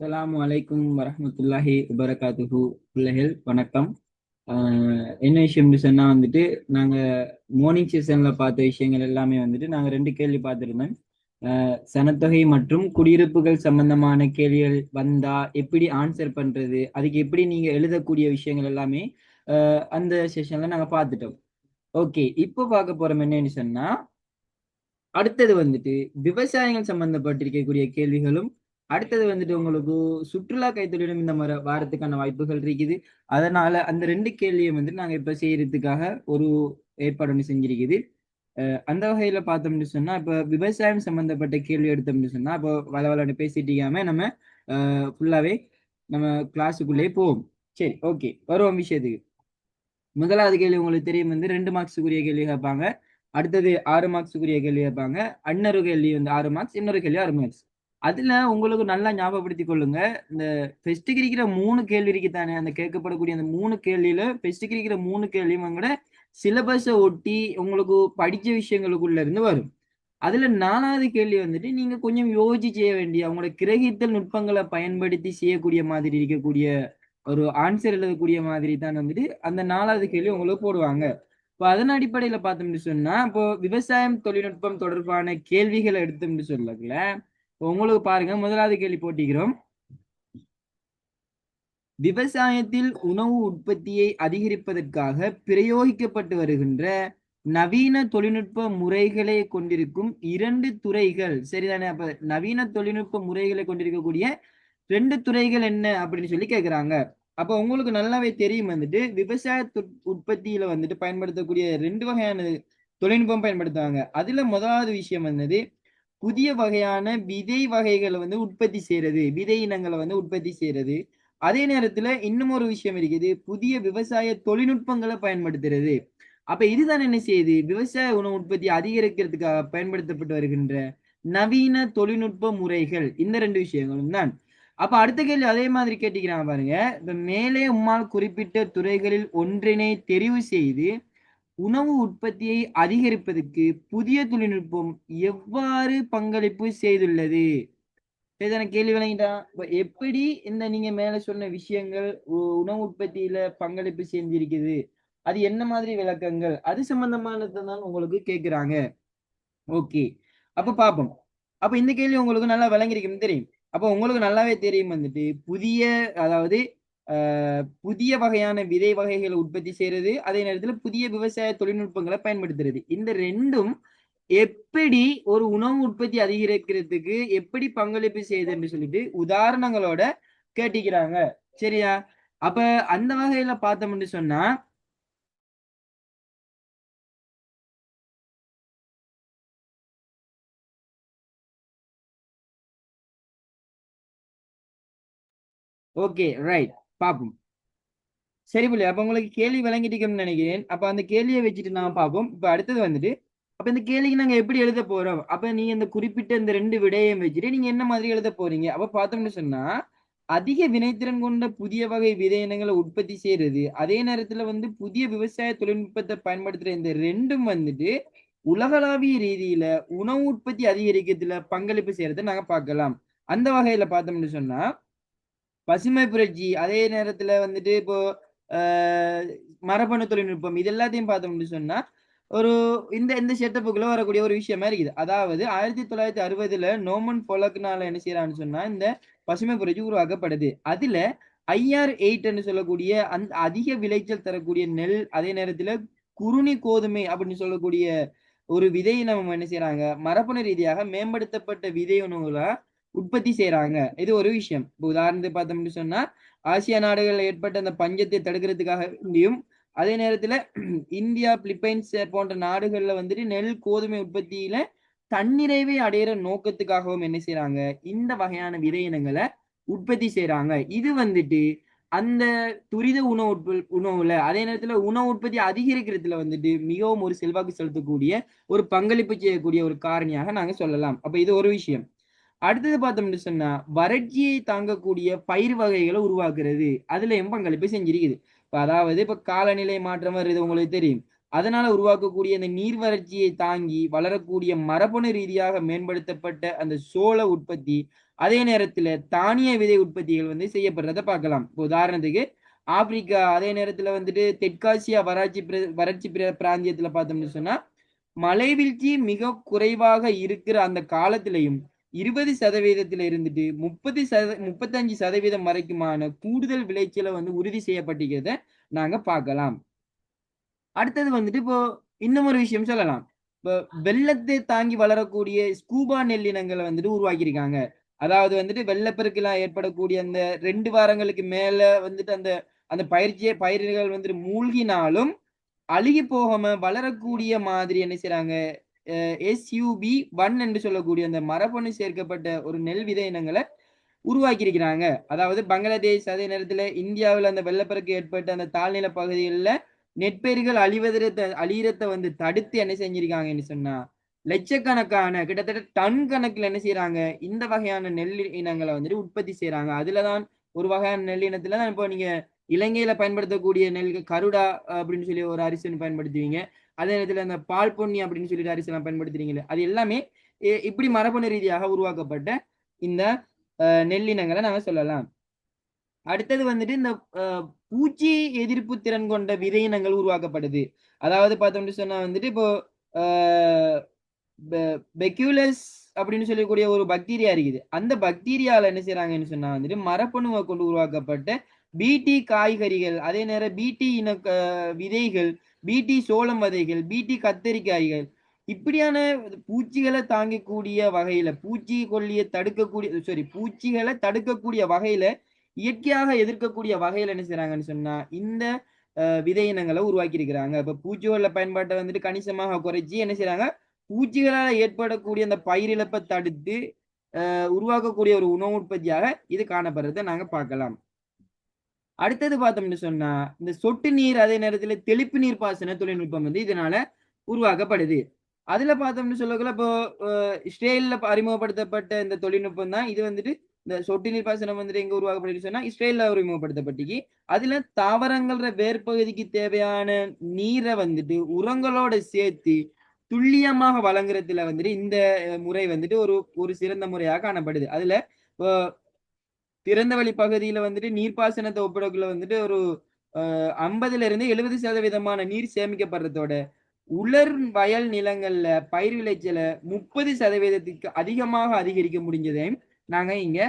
அஸ்ஸலாமு அலைக்கும் வரஹ்மத்துல்லாஹி வபரகாத்துஹு. பிள்ளைகள் வணக்கம். என்ன விஷயம்னு சொன்னா வந்துட்டு நாங்க மார்னிங் செஷன்ல பார்த்த விஷயங்கள் எல்லாமே வந்துட்டு நாங்க ரெண்டு கேள்வி பார்த்துருந்தோம். சனத்தொகை மற்றும் குடியிருப்புகள் சம்பந்தமான கேள்விகள் வந்தா எப்படி ஆன்சர் பண்றது, அதுக்கு எப்படி நீங்க எழுதக்கூடிய விஷயங்கள் எல்லாமே அந்த செஷன்ல நாங்க பார்த்துட்டோம். ஓகே, இப்போ பார்க்க போறோம் என்னன்னு சொன்னா, அடுத்தது வந்துட்டு விவசாயங்கள் சம்பந்தப்பட்டிருக்கக்கூடிய கேள்விகளும், அடுத்தது வந்துட்டு உங்களுக்கு சுற்றுலா கைத்தொழிலும் இந்த மாதிரி வாரத்துக்கான வாய்ப்புகள் இருக்குது. அதனால அந்த ரெண்டு கேள்வியும் வந்து நாங்க இப்ப செய்யறதுக்காக ஒரு ஏற்பாடு ஒண்ணு செஞ்சிருக்குது. அந்த வகையில பார்த்தோம்னு சொன்னா, இப்ப விவசாயம் சம்பந்தப்பட்ட கேள்வி எடுத்தோம்னு சொன்னா, இப்போ வளவலன்னு பேசிட்டு இருக்காம நம்ம ஃபுல்லாவே நம்ம கிளாஸுக்குள்ளே போவோம். சரி, ஓகே, வருவோம் விஷயத்துக்கு. முதலாவது கேள்வி உங்களுக்கு தெரியும், வந்து 2 மார்க்ஸுக்குரிய கேள்வி கேட்பாங்க. அடுத்தது 6 மார்க்ஸுக்குரிய கேள்வி கேட்பாங்க. இன்னொரு கேள்வி வந்து 6 மார்க்ஸ், இன்னொரு கேள்வி 6 மார்க்ஸ். அதுல உங்களுக்கு நல்லா ஞாபகப்படுத்திக் கொள்ளுங்க, இந்த ஃபெஸ்ட்டுக்கு இருக்கிற 3 கேள்வி இருக்குதானே, அந்த கேட்கப்படக்கூடிய அந்த 3 கேள்வியில ஃபெஸ்ட்டுக்கு இருக்கிற 3 கேள்வியும் கூட சிலபஸை ஒட்டி உங்களுக்கு படிச்ச விஷயங்களுக்குள்ள இருந்து வரும். அதுல 4வது கேள்வி வந்துட்டு நீங்க கொஞ்சம் யோசிச்சு செய்ய வேண்டிய, அவங்களோட கிரகித்தல் நுட்பங்களை பயன்படுத்தி செய்யக்கூடிய மாதிரி இருக்கக்கூடிய ஒரு ஆன்சர் எழுதக்கூடிய மாதிரி தான் வந்துட்டு அந்த 4வது கேள்வி உங்களுக்கு போடுவாங்க. இப்போ அதன் அடிப்படையில பார்த்தோம்னு சொன்னா, இப்போ விவசாயம் தொழில்நுட்பம் தொடர்பான கேள்விகளை எடுத்தோம்னு சொல்லல, இப்போ உங்களுக்கு பாருங்க, முதலாவது கேள்வி போட்டிக்கிறோம். விவசாயத்தில் உணவு உற்பத்தியை அதிகரிப்பதற்காக பிரயோகிக்கப்பட்டு வருகின்ற நவீன தொழில்நுட்ப முறைகளை கொண்டிருக்கும் 2 துறைகள் சரிதானே? அப்ப நவீன தொழில்நுட்ப முறைகளை கொண்டிருக்கக்கூடிய 2 துறைகள் என்ன அப்படின்னு சொல்லி கேட்கிறாங்க. அப்ப உங்களுக்கு நல்லாவே தெரியும், வந்துட்டு விவசாய உற்பத்தியில வந்துட்டு பயன்படுத்தக்கூடிய 2 வகையான தொழில்நுட்பம் பயன்படுத்துவாங்க. அதுல முதலாவது விஷயம் என்னது, புதிய வகையான விதை வகைகளை வந்து உற்பத்தி செய்யறது, விதை இனங்களை வந்து உற்பத்தி செய்யறது. அதே நேரத்துல இன்னும் ஒரு விஷயம் இருக்குது, புதிய விவசாய தொழில்நுட்பங்களை பயன்படுத்துறது. அப்ப இதுதான் என்ன செய்யுது, விவசாய உணவு உற்பத்தி அதிகரிக்கிறதுக்காக பயன்படுத்தப்பட்டு வருகின்ற நவீன தொழில்நுட்ப முறைகள். இந்த 2 விஷயங்களும் தான். அப்ப அடுத்த கேள்வி அதே மாதிரி கேட்டிக்கிறாங்க பாருங்க. இப்ப மேலே உம்மால் குறிப்பிட்ட துறைகளில் ஒன்றினை தெரிவு செய்து உணவு உற்பத்தியை அதிகரிப்பதற்கு புதிய தொழில்நுட்பம் எவ்வாறு பங்களிப்பு செய்துள்ளது? சரிதான? கேள்வி விளங்கிட்டா? எப்படி இந்த நீங்க மேல சொன்ன விஷயங்கள் உணவு உற்பத்தியில பங்களிப்பு செஞ்சிருக்குது, அது என்ன மாதிரி விளக்கங்கள், அது சம்பந்தமானதுதான் உங்களுக்கு கேட்கிறாங்க. ஓகே, அப்ப பாப்போம். அப்ப இந்த கேள்வி உங்களுக்கு நல்லா விளங்கியிருக்குன்னு தெரியும். அப்ப உங்களுக்கு நல்லாவே தெரியும், வந்துட்டு புதிய, அதாவது புதிய வகையான விதை வகைகளை உற்பத்தி செய்யறது, அதே நேரத்துல புதிய விவசாய தொழில்நுட்பங்களை பயன்படுத்துறது. இந்த 2ம் எப்படி ஒரு உணவு உற்பத்தி அதிகரிக்கிறதுக்கு எப்படி பங்களிப்பு செய்யுதுன்னு சொல்லிட்டு உதாரணங்களோட கேட்டிக்கிறாங்க. சரியா? அப்ப அந்த வகையில பார்த்தோம்னு சொன்னா, ஓகே, ரைட், பாப்போம். சரி புள்ளி, அப்ப உங்களுக்கு கேள்வி விளங்கிட்டிருக்கும்னு நினைக்கிறேன். அப்ப அந்த கேள்வியை வச்சுட்டு நான் பார்ப்போம். இப்ப அடுத்தது வந்துட்டு, அப்ப இந்த கேள்விக்கு நாங்க எப்படி எழுத போறோம், அப்ப நீங்க இந்த குறிப்பிட்ட இந்த 2 விடையையும் வச்சுட்டு நீங்க என்ன மாதிரி எழுத போறீங்க. அப்ப பார்த்தோம்னு சொன்னா, அதிக வினைத்திறன் கொண்ட புதிய வகை விதை இனங்களை உற்பத்தி செய்யறது, அதே நேரத்துல வந்து புதிய விவசாய தொழில்நுட்பத்தை பயன்படுத்துற இந்த 2ம் வந்துட்டு உலகளாவிய ரீதியில உணவு உற்பத்தி அதிகரிக்கிறதுல பங்களிப்பு செய்யறதை நாங்க பார்க்கலாம். அந்த வகையில பார்த்தோம்னு சொன்னா, பசுமை புரட்சி, அதே நேரத்துல வந்துட்டு இப்போ ஆஹ் மரபணு தொழில்நுட்பம், இது எல்லாத்தையும் பார்த்தோம்னு சொன்னா, ஒரு இந்த இந்த செட்டப்புக்குள்ள வரக்கூடிய ஒரு விஷயமா இருக்குது. அதாவது 1960ல நோமன் பொலக்னால என்ன செய்யறான்னு சொன்னா, இந்த பசுமை புரட்சி உருவாக்கப்படுது. அதுல IR8 சொல்லக்கூடிய அந்த அதிக விளைச்சல் தரக்கூடிய நெல், அதே நேரத்துல குறுனி கோதுமை அப்படின்னு சொல்லக்கூடிய ஒரு விதையை நம்ம என்ன செய்யறாங்க, மரபணு ரீதியாக மேம்படுத்தப்பட்ட விதை உணவுகளா உற்பத்தி செய்யறாங்க. இது ஒரு விஷயம். இப்போ உதாரணத்துக்கு பார்த்தோம்னு சொன்னா, ஆசியா நாடுகளில் ஏற்பட்ட அந்த பஞ்சத்தை தடுக்கிறதுக்காக வேண்டியும், அதே நேரத்துல இந்தியா, பிலிப்பைன்ஸ் போன்ற நாடுகள்ல வந்துட்டு நெல் கோதுமை உற்பத்தியில தன்னிறைவை அடையிற நோக்கத்துக்காகவும் என்ன செய்யறாங்க, இந்த வகையான விதை இனங்களை உற்பத்தி செய்யறாங்க. இது வந்துட்டு அந்த துரித உணவுல அதே நேரத்துல உணவு உற்பத்தி அதிகரிக்கிறதுல வந்துட்டு மிகவும் ஒரு செல்வாக்கு செலுத்தக்கூடிய, ஒரு பங்களிப்பு செய்யக்கூடிய ஒரு காரணியாக நாங்க சொல்லலாம். அப்ப இது ஒரு விஷயம். அடுத்தது பார்த்தோம்னு சொன்னா, வறட்சியை தாங்கக்கூடிய பயிர் வகைகளை உருவாக்குறது, அதுல பங்களிப்பு செஞ்சிருக்குது. இப்ப அதாவது இப்ப காலநிலை மாற்றம் வருது உங்களுக்கு தெரியும். அதனால உருவாக்கக்கூடிய இந்த நீர் வறட்சியை தாங்கி வளரக்கூடிய மரபணு ரீதியாக மேம்படுத்தப்பட்ட அந்த சோள உற்பத்தி, அதே நேரத்துல தானிய விதை உற்பத்திகள் வந்து செய்யப்படுறத பார்க்கலாம். இப்போ உதாரணத்துக்கு ஆப்பிரிக்கா, அதே நேரத்துல வந்துட்டு தெற்காசியா வறட்சி பிராந்தியத்துல பார்த்தோம்னு சொன்னா மழை வீழ்ச்சி மிக குறைவாக இருக்கிற அந்த காலத்திலையும் 20% இருந்துட்டு 35% வரைக்குமான கூடுதல் விளைச்சலை வந்து உறுதி செய்யப்பட்டிருக்கிறத நாங்க பார்க்கலாம். அடுத்தது வந்துட்டு இப்போ இன்னும் ஒரு விஷயம் சொல்லலாம். இப்போ வெள்ளத்தை தாங்கி வளரக்கூடிய ஸ்கூபா நெல்லினங்களை வந்துட்டு உருவாக்கியிருக்காங்க. அதாவது வந்துட்டு வெள்ளப்பெருக்கெல்லாம் ஏற்படக்கூடிய அந்த 2 வாரங்களுக்கு மேல வந்துட்டு அந்த அந்த பயிர்கள் வந்துட்டு மூழ்கினாலும் அழுகி போகாம வளரக்கூடிய மாதிரி என்ன செய்றாங்க, SUB 1 என்று சொல்லக்கூடிய அந்த மரபணு சேர்க்கப்பட்ட ஒரு நெல் விதை இனங்களை உருவாக்கி இருக்கிறாங்க. அதாவது பங்களாதேஷ், அதே நேரத்துல இந்தியாவில் அந்த வெள்ளப்பெருக்கு ஏற்பட்ட அந்த தாழ்நில பகுதிகளில் நெற்பயிர்கள் அழியறத வந்து தடுத்து என்ன செஞ்சிருக்காங்கன்னு சொன்னா லட்சக்கணக்கான கிட்டத்தட்ட டன் கணக்குல என்ன செய்யறாங்க, இந்த வகையான நெல் இனங்களை வந்துட்டு உற்பத்தி செய்யறாங்க. அதுலதான் ஒரு வகையான நெல் இனத்துல தான் இப்போ நீங்க இலங்கையில பயன்படுத்தக்கூடிய நெல் கருடா அப்படின்னு சொல்லி ஒரு அரிசி பயன்படுத்துவீங்க. அதே நேரத்துல அந்த பால் பொன்னி அப்படின்னு சொல்லிட்டு அரிசி எல்லாம் பயன்படுத்துறீங்களே, அது எல்லாமே இப்படி மரபணு ரீதியாக உருவாக்கப்பட்ட இந்த நெல்லினங்களை நாங்க சொல்லலாம். அடுத்தது வந்துட்டு இந்த பூச்சி எதிர்ப்பு திறன் கொண்ட விதை இனங்கள் உருவாக்கப்படுது. அதாவது பார்த்தோம்னு சொன்னா வந்துட்டு இப்போ பெக்யூலஸ் அப்படின்னு சொல்லக்கூடிய ஒரு பாக்டீரியா இருக்குது. அந்த பாக்டீரியால என்ன செய்யறாங்கன்னு சொன்னா வந்துட்டு மரபணுவை கொண்டு உருவாக்கப்பட்ட பிடி காய்கறிகள், அதே நேரம் பிடி இன விதைகள், பிடி சோளம் விதைகள், பிடி கத்தரிக்காய்கள், இப்படியான பூச்சிகளை தாங்கக்கூடிய வகையில பூச்சிகளை தடுக்கக்கூடிய வகையில இயற்கையாக எதிர்க்கக்கூடிய வகையில என்ன செய்யறாங்கன்னு சொன்னா இந்த விதை இனங்களை உருவாக்கி இருக்கிறாங்க. இப்ப பூச்சிகள பயன்பாட்டை வந்துட்டு கணிசமாக குறைச்சி என்ன செய்யறாங்க, பூச்சிகளால் ஏற்படக்கூடிய அந்த பயிரிழப்பை தடுத்து உருவாக்கக்கூடிய ஒரு உணவு உற்பத்தியாக இது காணப்படுறதை நாங்க பார்க்கலாம். அடுத்தது பார்த்தோம்னு சொன்னா இந்த சொட்டு நீர், அதே நேரத்தில் தெளிப்பு நீர் பாசன தொழில்நுட்பம் வந்து இதனால உருவாக்கப்படுது. அதுல பார்த்தோம்னு சொல்லக்குள்ள இப்போ இஸ்ரேல்ல அறிமுகப்படுத்தப்பட்ட இந்த தொழில்நுட்பம் தான் இது வந்துட்டு இந்த சொட்டு நீர் பாசனம் வந்துட்டு எங்க உருவாக்கப்படுது சொன்னா இஸ்ரேல்ல அறிமுகப்படுத்தப்பட்டிக்கு. அதுல தாவரங்கள வேர்பகுதிக்கு தேவையான நீரை வந்துட்டு உரங்களோட சேர்த்து துல்லியமாக வழங்குறதுல வந்துட்டு இந்த முறை வந்துட்டு ஒரு ஒரு சிறந்த முறையாக காணப்படுது. அதுல திறந்த வழி பகுதியில வந்துட்டு நீர்ப்பாசனத்தை ஒப்பிடக்குள்ள வந்துட்டு ஒரு 50% நீர் சேமிக்கப்படுறதோட உலர் வயல் நிலங்கள்ல பயிர் விளைச்சல 30% அதிகமாக அதிகரிக்க முடிஞ்சதையும் நாங்க இங்க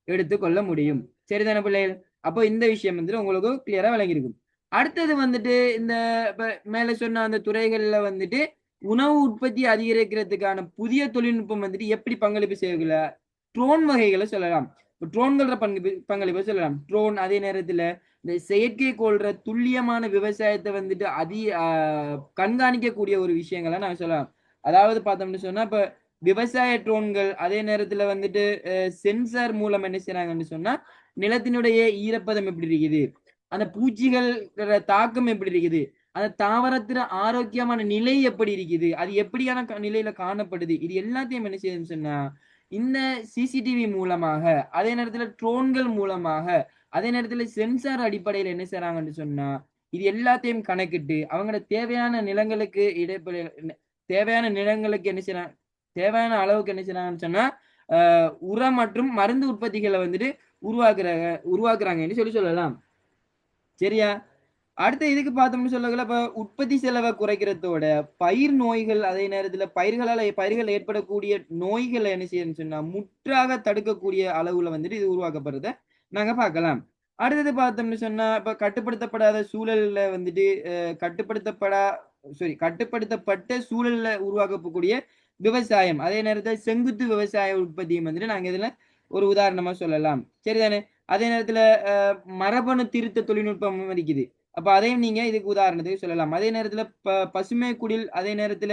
எடுத்துக்கொள்ள முடியும். சரிதானே பிள்ளைகள்? அப்போ இந்த விஷயம் வந்துட்டு உங்களுக்கு கிளியரா விளங்கியிருக்கும். அடுத்தது வந்துட்டு இந்த மேல சொன்ன அந்த துறைகள்ல வந்துட்டு உணவு உற்பத்தி அதிகரிக்கிறதுக்கான புதிய தொழில்நுட்பம் வந்துட்டு எப்படி பங்களிப்பு செய்யல, ட்ரோன் வகைகளை சொல்லலாம். ட்ரோன்கள பங்களிப்பு சொல்லலாம். ட்ரோன், அதே நேரத்துல இந்த செயற்கைக்கோள்ற துல்லியமான விவசாயத்தை வந்துட்டு கண்காணிக்கக்கூடிய ஒரு விஷயங்களை நாங்க சொல்லலாம். அதாவது பார்த்தோம்னு சொன்னா இப்ப விவசாய ட்ரோன்கள், அதே நேரத்துல வந்துட்டு சென்சார் மூலம் என்ன செய்யறாங்கன்னு சொன்னா நிலத்தினுடைய ஈரப்பதம் எப்படி இருக்குது, அந்த பூச்சிகள் தாக்கம் எப்படி இருக்குது, அந்த தாவரத்துல ஆரோக்கியமான நிலை எப்படி இருக்குது, அது எப்படியான நிலையில காணப்படுது, இது எல்லாத்தையும் என்ன செய்யுதுன்னு சொன்னா இந்த சிசிடிவி மூலமாக, அதே நேரத்துல ட்ரோன்கள் மூலமாக, அதே நேரத்துல சென்சார் அடிப்படையில் என்ன செய்யறாங்கன்னு சொன்னா இது எல்லாத்தையும் கணக்கிட்டு அவங்களோட தேவையான நிலங்களுக்கு தேவையான நிலங்களுக்கு என்ன செய்யறாங்க, தேவையான அளவுக்கு என்ன செய்யறாங்கன்னு சொன்னா உரம் மற்றும் மருந்து உற்பத்திகளை வந்துட்டு உருவாக்குறாங்கன்னு சொல்லலாம். சரியா? அடுத்த இதுக்கு பார்த்தோம்னு சொல்லல, இப்ப உற்பத்தி செலவை குறைக்கிறதோட பயிர் நோய்கள், அதே நேரத்துல பயிர்கள் ஏற்படக்கூடிய நோய்களை என்ன செய்யணும்னு சொன்னா முற்றாக தடுக்கக்கூடிய அளவுல வந்துட்டு இது உருவாக்கப்படுறத நாங்க பார்க்கலாம். அடுத்தது பார்த்தோம்னு சொன்னா இப்ப கட்டுப்படுத்தப்படாத சூழல்ல வந்துட்டு கட்டுப்படுத்தப்பட்ட சூழல்ல உருவாக்கக்கூடிய விவசாயம், அதே நேரத்தில் செங்குத்து விவசாய உற்பத்தியும் வந்துட்டு நாங்க இதுல ஒரு உதாரணமா சொல்லலாம். சரிதானே? அதே நேரத்துல மரபணு திருத்த தொழில்நுட்பம் இருக்குது. அப்ப அதையும் நீங்க இதுக்கு உதாரணத்துக்கு சொல்லலாம். அதே நேரத்துல பசுமை குடில், அதே நேரத்துல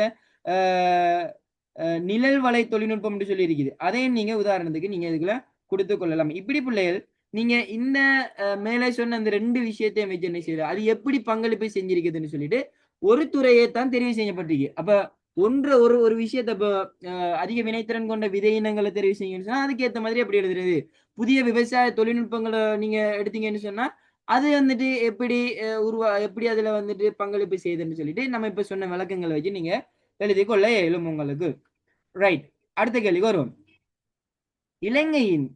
நிழல் வலை தொழில்நுட்பம் என்று சொல்லி இருக்குது. அதையும் நீங்க உதாரணத்துக்கு நீங்க இதுக்குள்ள கொடுத்து கொள்ளலாம். இப்படி பிள்ளைகள் நீங்க இந்த மேலே சொன்ன அந்த 2 விஷயத்தையும் வச்சு என்ன செய்யுது, அது எப்படி பங்களிப்பு செஞ்சிருக்குதுன்னு சொல்லிட்டு ஒரு துறையை தான் தெரிவு செய்யப்பட்டிருக்கு. அப்ப ஒரு விஷயத்த இப்ப அதிக வினைத்திறன் கொண்ட விதை இனங்களை தெரிவு செய்யணும்னு சொன்னா அதுக்கேற்ற மாதிரி எப்படி எழுதுறது, புதிய விவசாய தொழில்நுட்பங்களை நீங்க எடுத்தீங்கன்னு சொன்னா அது வந்துட்டு எப்படி அதுல வந்துட்டு பங்களிப்பு செய்யுதுன்னு சொல்லிட்டு நம்ம இப்ப சொன்ன விளக்கங்களை வச்சு நீங்க எழுதி கொள்ள இயலும் உங்களுக்கு. ரைட், அடுத்த கேள்விக்கு வருவோம். இலங்கையின்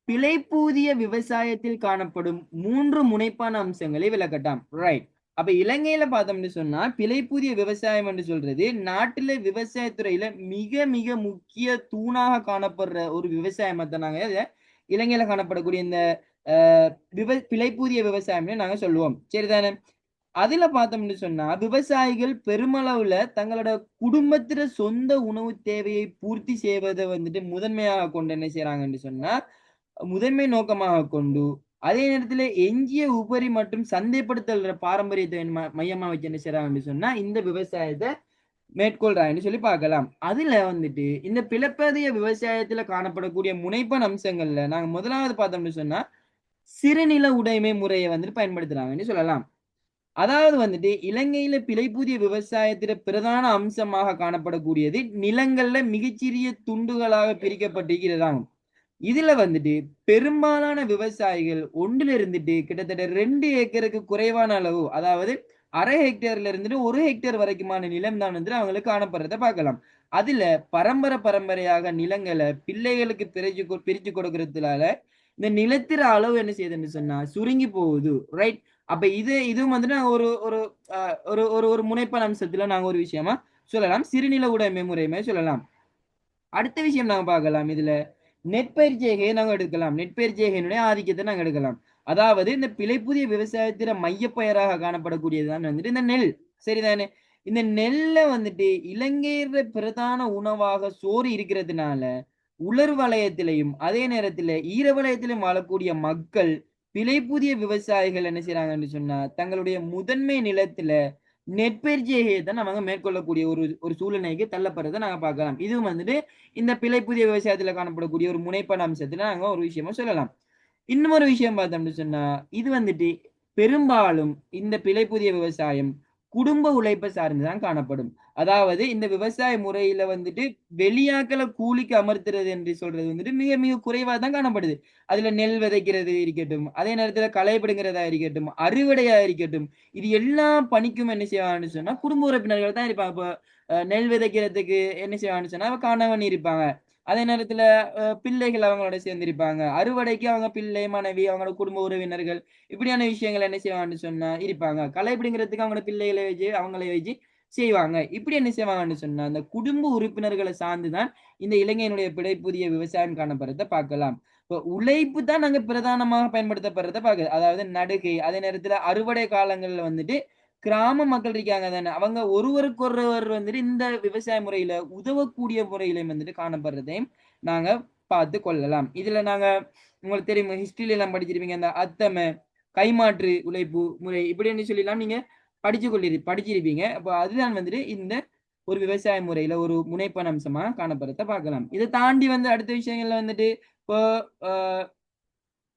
பிழைப்பூதிய விவசாயத்தில் காணப்படும் 3 முனைப்பான அம்சங்களை விளக்கட்டாம். ரைட். அப்ப இலங்கையில பார்த்தோம்னு சொன்னா பிழைப்பூதிய விவசாயம் என்று சொல்றது நாட்டுல விவசாயத்துறையில மிக மிக முக்கிய தூணாக காணப்படுற ஒரு விவசாயம் தான் நாங்க இலங்கையில காணப்படக்கூடிய இந்த பிழைப்பூதிய விவசாயம்னு நாங்க சொல்லுவோம். சரிதானே? அதுல பார்த்தோம்னு சொன்னா விவசாயிகள் பெருமளவுல தங்களோட குடும்பத்தில சொந்த உணவு தேவையை பூர்த்தி செய்வதை வந்துட்டு முதன்மையாக கொண்டு என்ன செய்யறாங்கன்னு சொன்னா முதன்மை நோக்கமாக கொண்டு அதே நேரத்தில் எஞ்சிய உபரி மற்றும் சந்தைப்படுத்தல் பாரம்பரியத்தை மையமா வச்சு என்ன செய்யறாங்கன்னு சொன்னா இந்த விவசாயத்தை மேற்கொள்றாங்கன்னு சொல்லி பார்க்கலாம். அதுல வந்துட்டு இந்த பிளப்பதிய விவசாயத்துல காணப்படக்கூடிய முனைப்பான அம்சங்கள்ல நாங்க முதலாவது பார்த்தோம்னு சொன்னா சிறுநில உடைமை முறையை வந்துட்டு பயன்படுத்துறாங்கன்னு சொல்லலாம். அதாவது வந்துட்டு இலங்கையில பிழைப்பூதிய விவசாயத்தில பிரதான அம்சமாக காணப்படக்கூடியது நிலங்கள்ல மிகச்சிறிய துண்டுகளாக பிரிக்கப்பட்டிருக்கிறதாகும். இதுல வந்துட்டு பெரும்பாலான விவசாயிகள் ஒன்றுல இருந்துட்டு கிட்டத்தட்ட 2 ஏக்கருக்கு குறைவான அளவு, அதாவது 1/2 ஹெக்டேர்ல இருந்துட்டு 1 ஹெக்டேர் வரைக்குமான நிலம் தான் வந்துட்டு அவங்களுக்கு காணப்படுறத பார்க்கலாம். அதுல பரம்பரையாக நிலங்களை பிள்ளைகளுக்கு பிரிச்சு கொடுக்கறதுனால இந்த நிலத்திற அளவு என்ன செய்யுதுன்னு சொன்னா சுருங்கி போகுது. ரைட். அப்ப இதுவும் வந்துட்டு ஒரு ஒரு ஒரு ஒரு ஒரு முனைப்பான அம்சத்துல நாங்க ஒரு விஷயமா சொல்லலாம். சிறுநில உடைமை முறையுமே சொல்லலாம். அடுத்த விஷயம் நாங்க பார்க்கலாம். இதுல நெற்பயிர்ச்செய்கையை நாங்க எடுக்கலாம். நெற்பயிர்ச்செய்கையினுடைய ஆதிக்கத்தை நாங்க எடுக்கலாம். அதாவது இந்த பிழைப்புதிய விவசாயத்தில மையப்பயிராக காணப்படக்கூடியதுதான் வந்துட்டு இந்த நெல். சரிதானே? இந்த நெல்ல வந்துட்டு இலங்கையில பிரதான உணவாக சோறு இருக்கிறதுனால உலர் வலயத்திலையும் அதே நேரத்துல ஈர வலயத்திலும் வாழக்கூடிய மக்கள் பிழைப்புதிய விவசாயிகள் என்ன செய்யறாங்கன்னு சொன்னா தங்களுடைய முதன்மை நிலத்துல நெற்பயிர்ச்செய்கையை தான் அவங்க மேற்கொள்ளக்கூடிய ஒரு ஒரு சூழ்நிலைக்கு தள்ளப்படுறதை நாங்க பார்க்கலாம். இதுவும் வந்துட்டு இந்த பிழைப்புதிய விவசாயத்துல காணப்படக்கூடிய ஒரு முனைப்பான அம்சத்துல நாங்க ஒரு விஷயமா சொல்லலாம். இன்னொரு விஷயம் பார்த்தோம்னு சொன்னா இது வந்துட்டு பெரும்பாலும் இந்த பிழைப்புதிய விவசாயம் குடும்ப உழைப்பை சார்ந்துதான் காணப்படும். அதாவது இந்த விவசாய முறையில வந்துட்டு வெளியாட்களை கூலிக்கு அமர்த்துறது என்று சொல்றது வந்துட்டு மிக மிக குறைவா தான் காணப்படுது. அதுல நெல் விதைக்கிறது இருக்கட்டும், அதே நேரத்துல களை பிடுங்கிறதா இருக்கட்டும், அறுவடையா இருக்கட்டும், இது எல்லாம் பணிக்கும் என்ன செய்வாங்கன்னு சொன்னா குடும்ப உறுப்பினர்கள் தான் இருப்பாங்க. இப்போ நெல் விதைக்கிறதுக்கு என்ன செய்வாங்கன்னு சொன்னா கணவன் இருப்பாங்க. அதே நேரத்துல பிள்ளைகள் அவங்களோட சேர்ந்திருப்பாங்க. அறுவடைக்கு அவங்க பிள்ளை, மனைவி, அவங்களோட குடும்ப உறவினர்கள் இப்படியான விஷயங்கள் என்ன செய்வாங்கன்னு சொன்னா இருப்பாங்க. களை பிடுங்கிறதுக்கு அவங்களோட பிள்ளைகளை வச்சு அவங்களை வச்சு செய்வாங்க. இப்படி என்ன செய்வாங்கன்னு சொன்னா அந்த குடும்ப உறுப்பினர்களை சார்ந்துதான் இந்த இலங்கையினுடைய பிழைப்புதிய விவசாயம் காணப்படுறத பார்க்கலாம். இப்போ உழைப்பு தான் நாங்க பிரதானமாக பயன்படுத்தப்படுறத பார்க்குது. அதாவது நடுகை, அதே நேரத்துல அறுவடை காலங்கள்ல வந்துட்டு கிராம மக்கள் இருக்காங்க தானே அவங்க ஒருவருக்கொருவர் வந்துட்டு இந்த விவசாய முறையில உதவக்கூடிய முறையிலையும் வந்துட்டு காணப்படுறதையும் நாங்க பார்த்து கொள்ளலாம். இதுல நாங்க உங்களுக்கு தெரியும் ஹிஸ்டரியில எல்லாம் படிச்சிருப்பீங்க அந்த அத்தம கைமாற்று உழைப்பு முறை இப்படின்னு சொல்லலாம் நீங்க படிச்சிருப்பீங்க. அப்போ அதுதான் வந்துட்டு இந்த ஒரு விவசாய முறையில ஒரு முனைப்பான அம்சமா காணப்படுறத பார்க்கலாம். இதை தாண்டி வந்து அடுத்த விஷயங்கள்ல வந்துட்டு இப்போ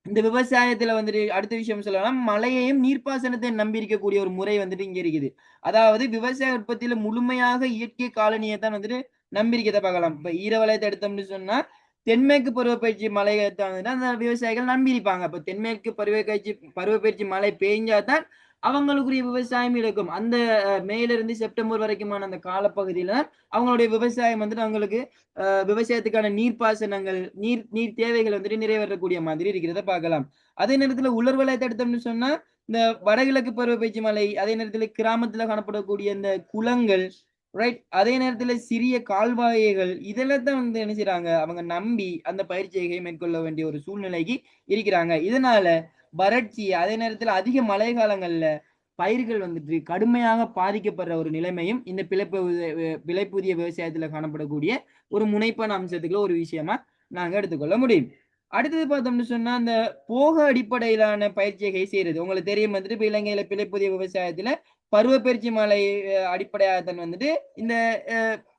இந்த விவசாயத்துல வந்துட்டு அடுத்த விஷயம் சொல்லலாம் மழையையும் நீர்ப்பாசனத்தை நம்பி இருக்கக்கூடிய ஒரு முறை வந்துட்டு இங்க இருக்குது. அதாவது விவசாய உற்பத்தியில முழுமையாக இயற்கை காலனியை தான் வந்துட்டு நம்பி இருக்கிறத பார்க்கலாம். இப்ப ஈரவலயத்தை எடுத்தோம்னு சொன்னா தென்மேற்கு பருவப்பயிற்சி மழையை தான் வந்துட்டு அந்த விவசாயிகள் நம்பி இருப்பாங்க. அப்ப தென்மேற்கு பருவப்பயிற்சி மழை பெய்ஞ்சாதான் அவங்களுக்குரிய விவசாயம் இருக்கும். அந்த மேல இருந்து செப்டம்பர் வரைக்குமான அந்த காலப்பகுதியில அவங்களுடைய விவசாயம் வந்துட்டு அவங்களுக்கு விவசாயத்துக்கான நீர்ப்பாசனங்கள் நீர் தேவைகள் வந்துட்டு நிறைவேறக்கூடிய மாதிரி இருக்கிறத பார்க்கலாம். அதே நேரத்துல உலர் வலயத்தை எடுத்தோம்னு சொன்னா இந்த வடகிழக்கு பருவப்பயிற்சி மலை, அதே நேரத்துல கிராமத்துல காணப்படக்கூடிய இந்த குளங்கள், ரைட், அதே நேரத்துல சிறிய கால்வாய்கள் இதெல்லாம் தான் வந்து என்ன செய்றாங்க அவங்க நம்பி அந்த பயிற்சியை மேற்கொள்ள வேண்டிய ஒரு சூழ்நிலைக்கு இருக்கிறாங்க. இதனால வறட்சி, அதே நேரத்துல அதிக மழை காலங்கள்ல பயிர்கள் வந்துட்டு கடுமையாக பாதிக்கப்படுற ஒரு நிலைமையும் இந்த பிழைப்புதிய விவசாயத்துல காணப்படக்கூடிய ஒரு முனைப்பான அம்சத்துக்குள்ள ஒரு விஷயமா நாங்க எடுத்துக்கொள்ள முடியும். அடுத்தது பார்த்தோம்னு சொன்னா அந்த போக அடிப்படையிலான பயிற்சியை செய்யறது உங்களுக்கு தெரியும் வந்துட்டு இப்ப இலங்கையில பிழைப்புதிய விவசாயத்துல பருவப்பயிற்சி மலை அடிப்படையாகத்தான் வந்துட்டு இந்த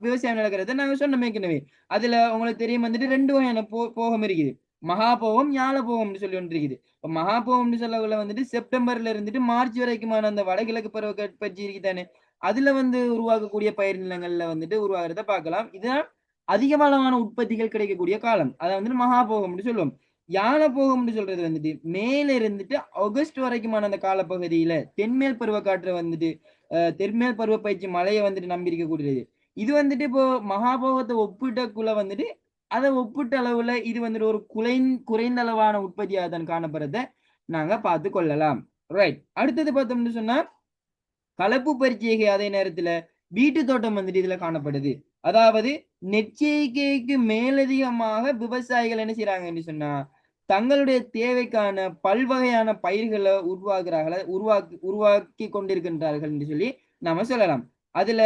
விவசாயம் நடக்கிறத நாங்க சொன்னோம் ஏற்கனவே. அதுல உங்களுக்கு தெரியும் வந்துட்டு 2 வகையான போகம் இருக்குது. மகாபோகம், ஞாலபோகம்னு சொல்லி ஒன்று இருக்குது. இப்ப மகாபோகம்னு சொல்லக்குள்ள வந்துட்டு செப்டம்பர்ல இருந்துட்டு மார்ச் வரைக்குமான அந்த வடகிழக்கு பருவப்பயிற்சி இருக்குதானே அதுல வந்து உருவாக்கக்கூடிய பயிர் நிலங்கள்ல வந்துட்டு உருவாகிறத பார்க்கலாம். இதுதான் அதிகமான உற்பத்திகள் கிடைக்கக்கூடிய காலம். அதை வந்துட்டு மகாபோகம்னு சொல்லுவோம். யானபோகம்னு சொல்றது வந்துட்டு மேல இருந்துட்டு ஆகஸ்ட் வரைக்குமான அந்த காலப்பகுதியில தென்மேல் பருவக்காற்று வந்துட்டு தென்மேல் பருவ பயிற்சி மழையை வந்துட்டு நம்பி இருக்கக்கூடியது. இது வந்துட்டு இப்போ மகாபோகத்தை ஒப்பிட்டக்குள்ள வந்துட்டு அதை ஒப்பிட்ட அளவுல இது வந்துட்டு ஒரு குறைந்த அளவான உற்பத்தியாக தான் காணப்படுறத நாங்க பார்த்து கொள்ளலாம். ரைட். அடுத்தது பார்த்தோம்னு சொன்னா கலப்பு பரிச்சைகை அதே நேரத்துல வீட்டு தோட்டம் வந்துட்டு இதுல காணப்படுது. அதாவது நெற்செய்கைக்கு மேலதிகமாக விவசாயிகள் என்ன செய்யறாங்கன்னு சொன்னா தங்களுடைய தேவைக்கான பல்வகையான பயிர்களை உருவாக்கி கொண்டிருக்கின்றார்கள் என்று சொல்லி நாம சொல்லலாம். அதுல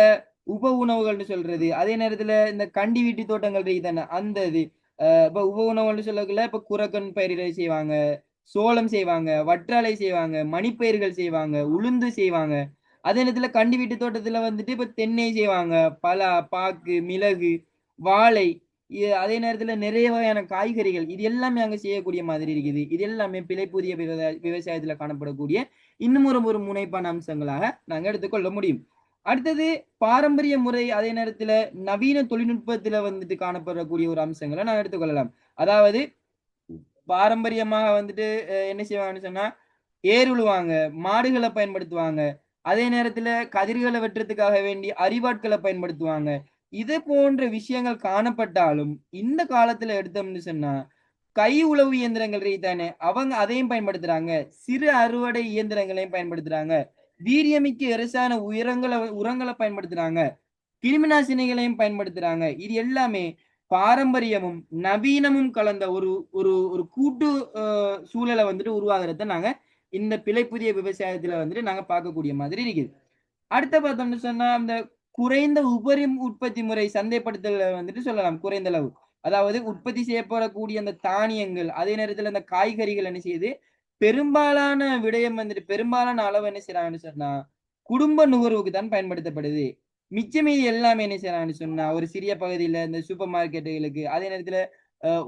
உப உணவுகள்னு சொல்றது, அதே நேரத்துல இந்த கண்டி வீட்டு தோட்டங்கள் தானே அந்த இது இப்ப உப உணவுகள்னு சொல்லக்குள்ள இப்ப குரக்கன் பயிர்கள் செய்வாங்க, சோளம் செய்வாங்க, வற்றாலை செய்வாங்க, மணிப்பயிர்கள் செய்வாங்க, உளுந்து செய்வாங்க. அதே நேரத்துல கண்டி வீட்டு தோட்டத்துல வந்துட்டு இப்ப தென்னை செய்வாங்க, பலா, பாக்கு, மிளகு, வாழை, அதே நேரத்துல நிறைய வகையான காய்கறிகள் இது எல்லாமே அங்க செய்யக்கூடிய மாதிரி இருக்குது. இது எல்லாமே பிழைப்புதிய விவசாயத்துல காணப்படக்கூடிய இன்னும் ஒரு முனைப்பான அம்சங்களாக நாங்க எடுத்துக்கொள்ள முடியும். அடுத்தது பாரம்பரிய முறை அதே நேரத்துல நவீன தொழில்நுட்பத்துல வந்துட்டு காணப்படக்கூடிய ஒரு அம்சங்களை நாங்க எடுத்துக்கொள்ளலாம். அதாவது பாரம்பரியமாக வந்துட்டு என்ன செய்வாங்கன்னு சொன்னா ஏர் உழுவாங்க, மாடுகளை பயன்படுத்துவாங்க. அதே நேரத்துல கதிர்களை வெட்டுறதுக்காக வேண்டி அரிவாட்களை பயன்படுத்துவாங்க. இது போன்ற விஷயங்கள் காணப்பட்டாலும் இந்த காலத்துல எடுத்தோம்னு சொன்னா கை உழவு இயந்திரங்கள் தானே அவங்க அதையும் பயன்படுத்துறாங்க. சிறு அறுவடை இயந்திரங்களையும் பயன்படுத்துறாங்க. வீரியமிக்க இரசான உரங்களை பயன்படுத்துறாங்க. கிருமி நாசினிகளையும் பயன்படுத்துறாங்க. இது எல்லாமே பாரம்பரியமும் நவீனமும் கலந்த ஒரு ஒரு ஒரு கூட்டு சூழலை வந்துட்டு உருவாகிறத நாங்க இந்த புதிய விவசாயத்துல வந்துட்டு நாங்க பார்க்கக்கூடிய மாதிரி இருக்குது. அடுத்த பார்த்தோம்னு சொன்னா அந்த குறைந்த உபரி உற்பத்தி முறை சந்தைப்படுத்தல் வந்துட்டு சொல்லலாம் குறைந்த அளவு. அதாவது உற்பத்தி செய்யப்படக்கூடிய அந்த தானியங்கள் அதே நேரத்துல அந்த காய்கறிகள் என்ன செய்யுது பெரும்பாலான விடயம் வந்துட்டு பெரும்பாலான அளவு என்ன செய்யறாங்கன்னு சொன்னா குடும்ப நுகர்வுக்கு தான் பயன்படுத்தப்படுது. மிச்ச மீதி எல்லாமே என்ன செய்யறாங்கன்னு சொன்னா ஒரு சிறிய பகுதியில இந்த சூப்பர் மார்க்கெட்டுகளுக்கு அதே நேரத்துல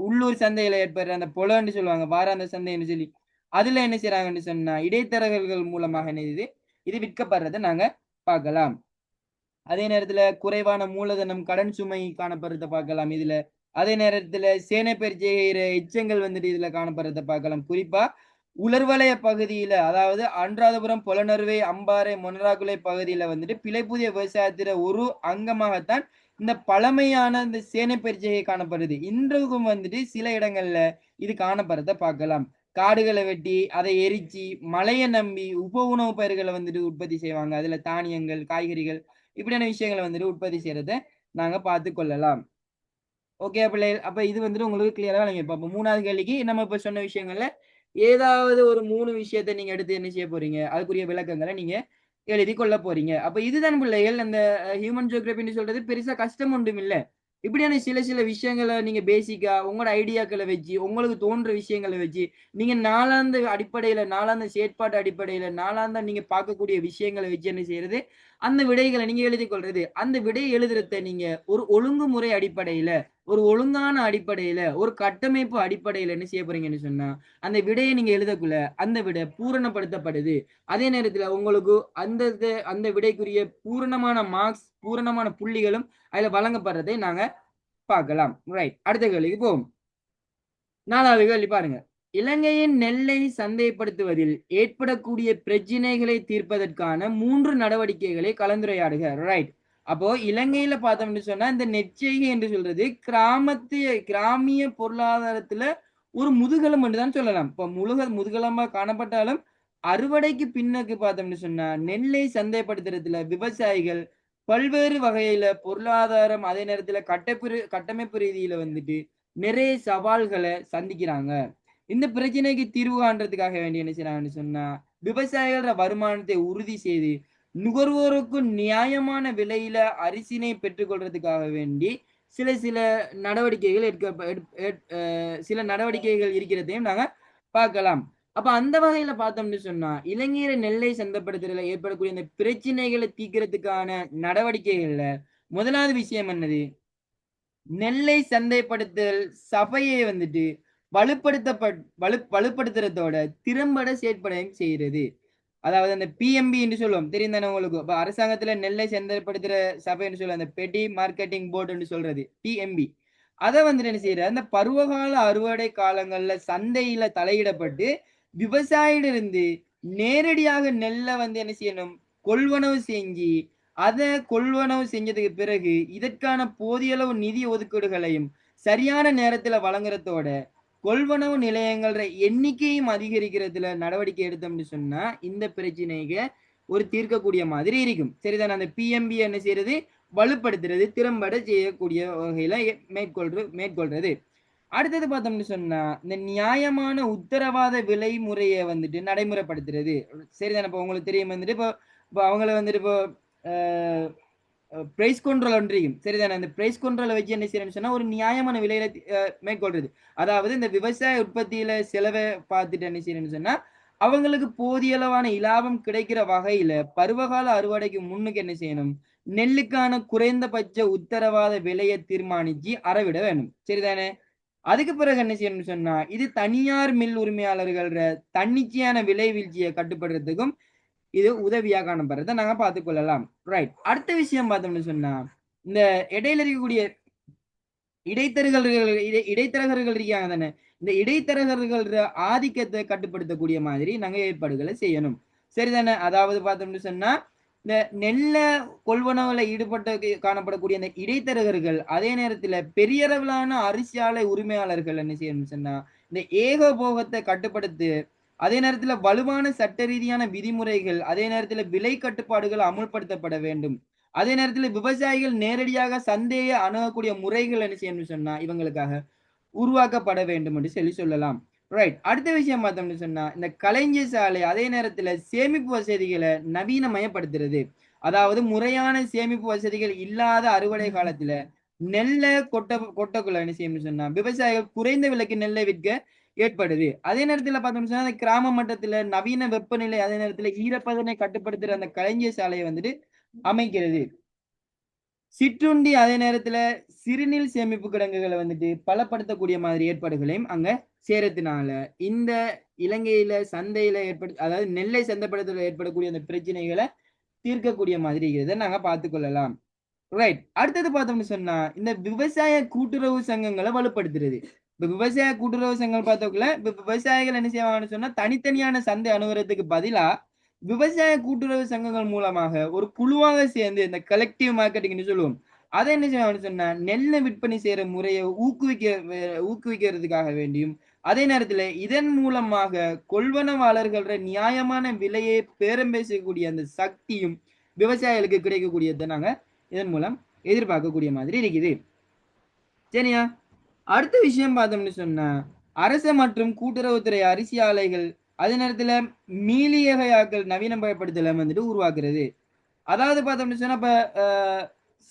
உள்ளூர் சந்தையில ஏற்படுற அந்த பொலன்னு சொல்லுவாங்க வாராந்த சந்தைன்னு சொல்லி அதுல என்ன செய்யறாங்கன்னு சொன்னா இடைத்தரகர்கள் மூலமாக என்ன இது விற்கப்படுறதை நாங்க பார்க்கலாம். அதே நேரத்துல குறைவான மூலதனம் கடன் சுமை காணப்படுறத பார்க்கலாம் இதுல. அதே நேரத்துல சேனை பயிற்சி செய்கிற எச்சங்கள் வந்துட்டு இதுல காணப்படுறத பார்க்கலாம். குறிப்பா உலர்வலய பகுதியில அதாவது அனுராதபுரம், பொலனறுவை, அம்பாறை, மொனராகுலை பகுதியில வந்துட்டு பிழைப்புதிய விவசாயத்துல ஒரு அங்கமாகத்தான் இந்த பழமையான இந்த சேனை பயிற்சிகை காணப்படுது. இன்றுக்கும் வந்துட்டு சில இடங்கள்ல இது காணப்படுறத பார்க்கலாம். காடுகளை வெட்டி அதை எரிச்சு மழையை நம்பி உப உணவு பயிர்களை வந்துட்டு உற்பத்தி செய்வாங்க. அதுல தானியங்கள், காய்கறிகள் இப்படியான விஷயங்களை வந்துட்டு உற்பத்தி செய்யறத நாங்க பார்த்து கொள்ளலாம். ஓகே பிள்ளைகள், அப்ப இது வந்துட்டு உங்களுக்கு கிளியரா நீங்க இப்ப 3வது கேள்விக்கு நம்ம இப்ப சொன்ன விஷயங்கள்ல ஏதாவது ஒரு 3 விஷயத்தை நீங்க எடுத்து என்ன செய்ய போறீங்க அதுக்குரிய விளக்கங்களை நீங்க எழுதி கொள்ள போறீங்க. அப்ப இதுதான் பிள்ளைகள் அந்த ஹியூமன் ஜியோகிராபின்னு சொல்றது பெருசா கஷ்டம் ஒன்றும் இல்ல. இப்படியான சில சில விஷயங்களை நீங்க பேசிக்கா உங்களோட ஐடியாக்களை வச்சு உங்களுக்கு தோன்ற விஷயங்களை வச்சு நீங்க நாளாந்த அடிப்படையில நாளாந்த செயற்பாட்டு அடிப்படையில நாளாந்த நீங்க பார்க்கக்கூடிய விஷயங்களை வச்சு என்ன செய்யறது அந்த விடைகளை நீங்க எழுதி கொள்றது. அந்த விடை எழுதுறத நீங்க ஒரு ஒழுங்குமுறை அடிப்படையில ஒரு ஒழுங்கான அடிப்படையில ஒரு கட்டமைப்பு அடிப்படையில என்ன செய்ய போறீங்கன்னு சொன்னா அந்த விடையை நீங்க எழுதக்குள்ள அந்த விடை பூரணப்படுத்தப்படுது. அதே நேரத்துல உங்களுக்கு அந்த விடைக்குரிய பூரணமான மார்க்ஸ் பூரணமான புள்ளிகளும் அதுல வழங்கப்படுறதை நாங்க பார்க்கலாம். ரைட். அடுத்த கேள்விக்கு போவோம். 4வது கேள்வி பாருங்க. இலங்கையின் நெல்லை சந்தைப்படுத்துவதில் ஏற்படக்கூடிய பிரச்சனைகளை தீர்ப்பதற்கான 3 நடவடிக்கைகளை கலந்துரையாடுக. ரைட். அப்போ இலங்கையில பார்த்தோம்னு சொன்னா இந்த நெற்செய்கை என்று சொல்றது கிராமிய பொருளாதாரத்துல ஒரு முதுகெலும் என்றுதான் சொல்லலாம். இப்ப முதுகெலும்பா காணப்பட்டாலும் அறுவடைக்கு பின்னுக்கு பார்த்தோம்னு சொன்னா நெல்லை சந்தைப்படுத்துறதுல விவசாயிகள் பல்வேறு வகையில பொருளாதாரம் அதே நேரத்துல கட்டமைப்பு ரீதியில வந்துட்டு நிறைய சவால்களை சந்திக்கிறாங்க. இந்த பிரச்சனைக்கு தீர்வு காண்றதுக்காக வேண்டி என்ன செய்யறாங்கன்னு சொன்னா விவசாயிகளோட வருமானத்தை உறுதி செய்து நுகர்வோருக்கு நியாயமான விலையில அரிசினை பெற்றுக்கொள்றதுக்காக வேண்டி சில சில நடவடிக்கைகள் சில நடவடிக்கைகள் இருக்கிறதையும் நாங்க பார்க்கலாம். அப்ப அந்த வகையில பார்த்தோம்னு சொன்னா இலங்கையில நெல்லை சந்தைப்படுத்துறதுல ஏற்படக்கூடிய இந்த பிரச்சனைகளை தீர்க்கிறதுக்கான நடவடிக்கைகள்ல முதலாவது விஷயம் என்னது நெல்லை சந்தைப்படுத்தல் சபையை வந்துட்டு வலுப்படுத்துறதோட திறம்பட செயற்படையும் செய்யறது. அதாவது அந்த பிஎம்பி என்று சொல்லுவோம் தெரியும் தானே உங்களுக்கு. இப்ப அரசாங்கத்துல நெல்லை சந்தைப்படுத்துற சபை என்று சொல்லுவோம் அந்த பெட்டி மார்க்கெட்டிங் போர்டு என்று சொல்றது பிஎம்பி. அதை வந்துட்டு என்ன செய்யற அந்த பருவகால அறுவடை காலங்கள்ல சந்தையில தலையிடப்பட்டு விவசாயிலிருந்து நேரடியாக நெல்லை வந்து என்ன செய்யணும் கொள்வனவு செஞ்சு அதை கொள்வனவு செஞ்சதுக்கு பிறகு இதற்கான போதிய அளவு நிதி ஒதுக்கீடுகளையும் சரியான நேரத்துல வழங்குறதோட கொள்வனவு நிலையங்கள எண்ணிக்கையும் அதிகரிக்கிறதுல நடவடிக்கை எடுத்தோம்னு சொன்னா இந்த பிரச்சனைக்கு ஒரு தீர்க்கக்கூடிய மாதிரி இருக்கும். சரிதானே? அந்த பிஎம்பி என்ன செய்யறது, வலுப்படுத்துறது, திறம்பட செய்யக்கூடிய வகையில மேற்கொள்றது. அடுத்தது பார்த்தோம்னு சொன்னா இந்த நியாயமான உத்தரவாத விலை முறையை வந்துட்டு நடைமுறைப்படுத்துறது. சரிதானே? இப்போ உங்களுக்கு தெரியும் வந்துட்டு இப்போ இப்போ அவங்கள வந்துட்டு இப்போ பிரைஸ் கண்ட்ரோல் ஒன்றையும் சரிதானே, அந்த பிரைஸ் கண்ட்ரோலை வச்சு என்ன செய்யணும்னு சொன்னா ஒரு நியாயமான விலையில மேற்கொள்றது. அதாவது இந்த விவசாய உற்பத்தியில செலவை பார்த்துட்டு என்ன செய்யணும்னு சொன்னா அவங்களுக்கு போதிய அளவான இலாபம் கிடைக்கிற வகையில பருவகால அறுவடைக்கு முன்னுக்கு என்ன செய்யணும், நெல்லுக்கான குறைந்தபட்ச உத்தரவாத விலையை தீர்மானிச்சு அறவிட வேணும். சரிதானே? அதுக்கு பிறகு என்ன செய்யணும்னு சொன்னா இது தனியார் மில் உரிமையாளர்கள் தன்னிச்சையான விலை வீழ்ச்சியை கட்டுப்படுறதுக்கும் இது உதவியா காணப்படுறதை நாங்க பார்த்துக் கொள்ளலாம். ரைட். அடுத்த விஷயம் பார்த்தோம்னு சொன்னா இந்த இடையில இருக்கக்கூடிய இடைத்தரகர்கள் இருக்காங்க தானே, இந்த இடைத்தரகர்கள் ஆதிக்கத்தை கட்டுப்படுத்தக்கூடிய மாதிரி நாங்க ஏற்பாடுகளை செய்யணும். சரிதானே? அதாவது பார்த்தோம்னு சொன்னா இந்த நெல்ல கொள்வனவுல ஈடுபட்டு காணப்படக்கூடிய அந்த இடைத்தரகர்கள் அதே நேரத்துல பெரிய அளவிலான அரிசி ஆலை உரிமையாளர்கள் என்ன செய்யணும்னு சொன்னா இந்த ஏகபோகத்தை கட்டுப்படுத்தி அதே நேரத்துல வலுவான சட்ட ரீதியான விதிமுறைகள் அதே நேரத்துல விலை கட்டுப்பாடுகள் அமுல்படுத்தப்பட வேண்டும். அதே நேரத்துல விவசாயிகள் நேரடியாக சந்தையை அணுகக்கூடிய முறைகள் என்ன செய்யணும்னு சொன்னா இவங்களுக்காக உருவாக்கப்பட வேண்டும் என்று சொல்லலாம். ரைட். அடுத்த விஷயம் பார்த்தோம்னு சொன்னா இந்த கலைஞர் சாலை அதே நேரத்துல சேமிப்பு வசதிகளை நவீனமயப்படுத்துறது. அதாவது முறையான சேமிப்பு வசதிகள் இல்லாத அறுவடை காலத்துல நெல்லை கொட்டக்குள்ள என்ன செய்யணும்னு சொன்னா விவசாயிகள் குறைந்த விலைக்கு நெல்லை விற்க ஏற்படுது. அதே நேரத்துல பார்த்தோம்னு சொன்னா கிராம மட்டத்துல நவீன வெப்பநிலை அதே நேரத்துல ஈரப்பதனை கட்டுப்படுத்துற அந்த கலைஞர் சாலையை வந்துட்டு அமைக்கிறது. சிற்றுண்டி அதே நேரத்துல சிறுநீர் சேமிப்பு கிடங்குகளை வந்துட்டு பலப்படுத்தக்கூடிய மாதிரி ஏற்பாடுகளையும் அங்க சேரத்தினால இந்த இலங்கையில சந்தையில அதாவது நெல்லை சந்தைப்படுத்தல ஏற்படக்கூடிய அந்த பிரச்சனைகளை தீர்க்கக்கூடிய மாதிரி இருக்கிறத நாங்க பார்த்துக் கொள்ளலாம். ரைட். அடுத்தது பார்த்தோம்னு சொன்னா இந்த விவசாய கூட்டுறவு சங்கங்களை வலுப்படுத்துறது. இப்ப விவசாய கூட்டுறவு சங்கம் பார்த்தோம்ல, இப்ப விவசாயிகள் என்ன செய்வாங்கன்னு சொன்னா தனித்தனியான சந்தை அணுகுறதுக்கு பதிலா விவசாய கூட்டுறவு சங்கங்கள் மூலமாக ஒரு குழுவாக சேர்ந்து இந்த கலெக்டிவ் மார்க்கெட்டிங்னு சொல்லுவோம். அதை என்ன செய்வாங்கன்னு சொன்னா நெல்லை விற்பனை செய்யற முறையை ஊக்குவிக்கிறதுக்காக வேண்டியும் அதே நேரத்துல இதன் மூலமாக கொள்வனவாளர்கள நியாயமான விலையை பேரம் பேசக்கூடிய அந்த சக்தியும் விவசாயிகளுக்கு கிடைக்கக்கூடியதை நாங்க இதன் மூலம் எதிர்பார்க்கக்கூடிய மாதிரி இருக்குது. சரியா? அடுத்த விஷயம் பார்த்தோம்னு சொன்னா அரச மற்றும் கூட்டுறவுத்துறை அரிசி ஆலைகள் அதே நேரத்துல மீளியகையாக்கள் நவீனமயப்படுத்தல வந்துட்டு உருவாக்குறது. அதாவது பார்த்தோம்னு சொன்னா இப்ப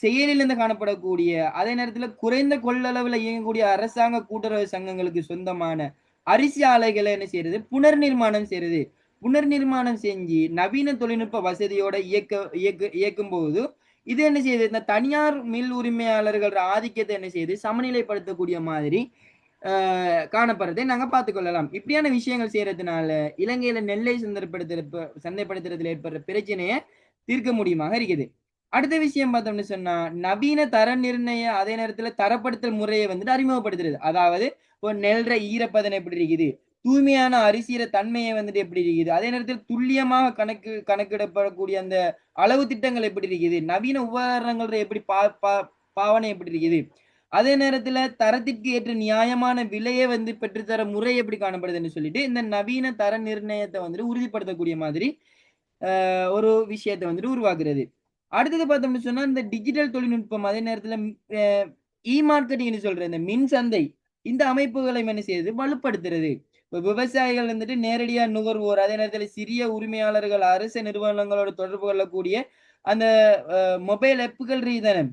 செயலிலிருந்து காணப்படக்கூடிய அதே நேரத்துல குறைந்த கொள்ளளவுல இயங்கக்கூடிய அரசாங்க கூட்டுறவு சங்கங்களுக்கு சொந்தமான அரிசி ஆலைகளை என்ன செய்யறது, புனர்நிர்மாணம் செய்யறது. புனர்நிர்மாணம் செஞ்சு நவீன தொழில்நுட்ப வசதியோட இயக்கும் போது இது என்ன செய்யுது, இந்த தனியார் மில் உரிமையாளர்கள் ஆதிக்கத்தை என்ன செய்யுது சமநிலைப்படுத்தக்கூடிய மாதிரி காணப்படுறதை நாங்க பார்த்துக்கொள்ளலாம். இப்படியான விஷயங்கள் செய்யறதுனால இலங்கையில நெல்லை சந்தைப்படுத்துறதுல ஏற்படுற பிரச்சனையை தீர்க்க முடியுமாக இருக்குது. அடுத்த விஷயம் பார்த்தோம்னு சொன்னா நவீன தர நிர்ணய அதே நேரத்துல தரப்படுத்தல் முறையை வந்துட்டு அறிமுகப்படுத்துறது. அதாவது இப்போ நெல்ற ஈரப்பதனை எப்படி இருக்குது, தூய்மையான அரிசியிற தன்மையை வந்துட்டு எப்படி இருக்குது, அதே நேரத்தில் துல்லியமாக கணக்கிடப்படக்கூடிய அந்த அளவு திட்டங்கள் எப்படி இருக்குது, நவீன உபகரணங்கள் எப்படி பாவனை எப்படி இருக்குது, அதே நேரத்துல தரத்திற்கு ஏற்ற நியாயமான விலையை வந்து பெற்றுத்தர முறை எப்படி காணப்படுதுன்னு சொல்லிட்டு இந்த நவீன தர நிர்ணயத்தை வந்துட்டு உறுதிப்படுத்தக்கூடிய மாதிரி ஒரு விஷயத்தை வந்துட்டு உருவாக்குறது. அடுத்தது பார்த்தோம்னு சொன்னா இந்த டிஜிட்டல் தொழில்நுட்பம் அதே நேரத்துல இ மார்க்கெட்டிங்னு சொல்ற இந்த மின் சந்தை இந்த அமைப்புகளை என்ன செய்யுது வலுப்படுத்துறது. இப்ப விவசாயிகள் வந்துட்டு நேரடியா நுகர்வோர் அதே நேரத்துல சிறிய உரிமையாளர்கள் அரசு நிறுவனங்களோட தொடர்பு கொள்ளக்கூடிய அந்த மொபைல் ஆப்புகள் ரீதானே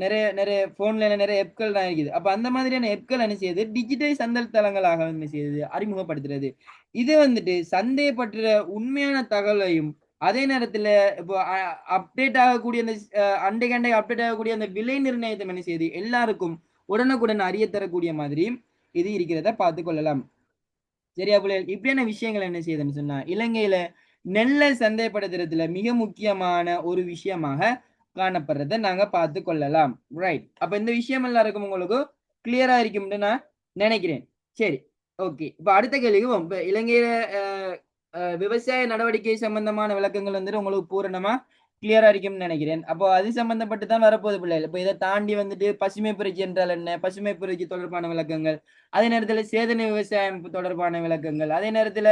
நிறைய நிறைய போன்ல நிறைய ஆப்கள் தான் இருக்குது. அப்ப அந்த மாதிரியான ஆப்கள் என்ன செய்யுது டிஜிட்டல் சந்தை தளங்களாக என்ன செய்யுது அறிமுகப்படுத்துறது. இது வந்துட்டு சந்தையை பற்றிய உண்மையான தகவலையும் அதே நேரத்துல இப்போ அப்டேட் ஆகக்கூடிய அந்த அண்டை அப்டேட் ஆகக்கூடிய அந்த விலை நிர்ணயத்தை என்ன செய்யுது எல்லாருக்கும் உடனுக்குடன் அறிய தரக்கூடிய மாதிரியும் இது இருக்கிறத பார்த்து கொள்ளலாம். சரியா புள்ளைகள்? இப்படியான விஷயங்கள் என்ன செய்யுதுன்னு சொன்னா இலங்கையில நெல்லை சந்தைப்படுத்துறதுல மிக முக்கியமான ஒரு விஷயமாக காணப்படுறதை நாங்க பார்த்து கொள்ளலாம். ரைட். அப்ப இந்த விஷயம் எல்லாருக்கும் உங்களுக்கு கிளியரா இருக்கும்னு நான் நினைக்கிறேன். சரி, ஓகே. இப்ப அடுத்த கேள்விக்கு இப்ப இலங்கையில விவசாய நடவடிக்கை சம்பந்தமான விளக்கங்கள் வந்துட்டு உங்களுக்கு பூரணமா கிளியரா இருக்கும்னு நினைக்கிறேன். அப்போ அது சம்பந்தப்பட்டு தான் வரப்போகுது பிள்ளைகள். இப்போ இதை தாண்டி வந்துட்டு பசுமை புரட்சி என்றால் என்ன, பசுமை புரட்சி தொடர்பான விளக்கங்கள், அதே நேரத்துல சேதன விவசாயம் தொடர்பான விளக்கங்கள், அதே நேரத்துல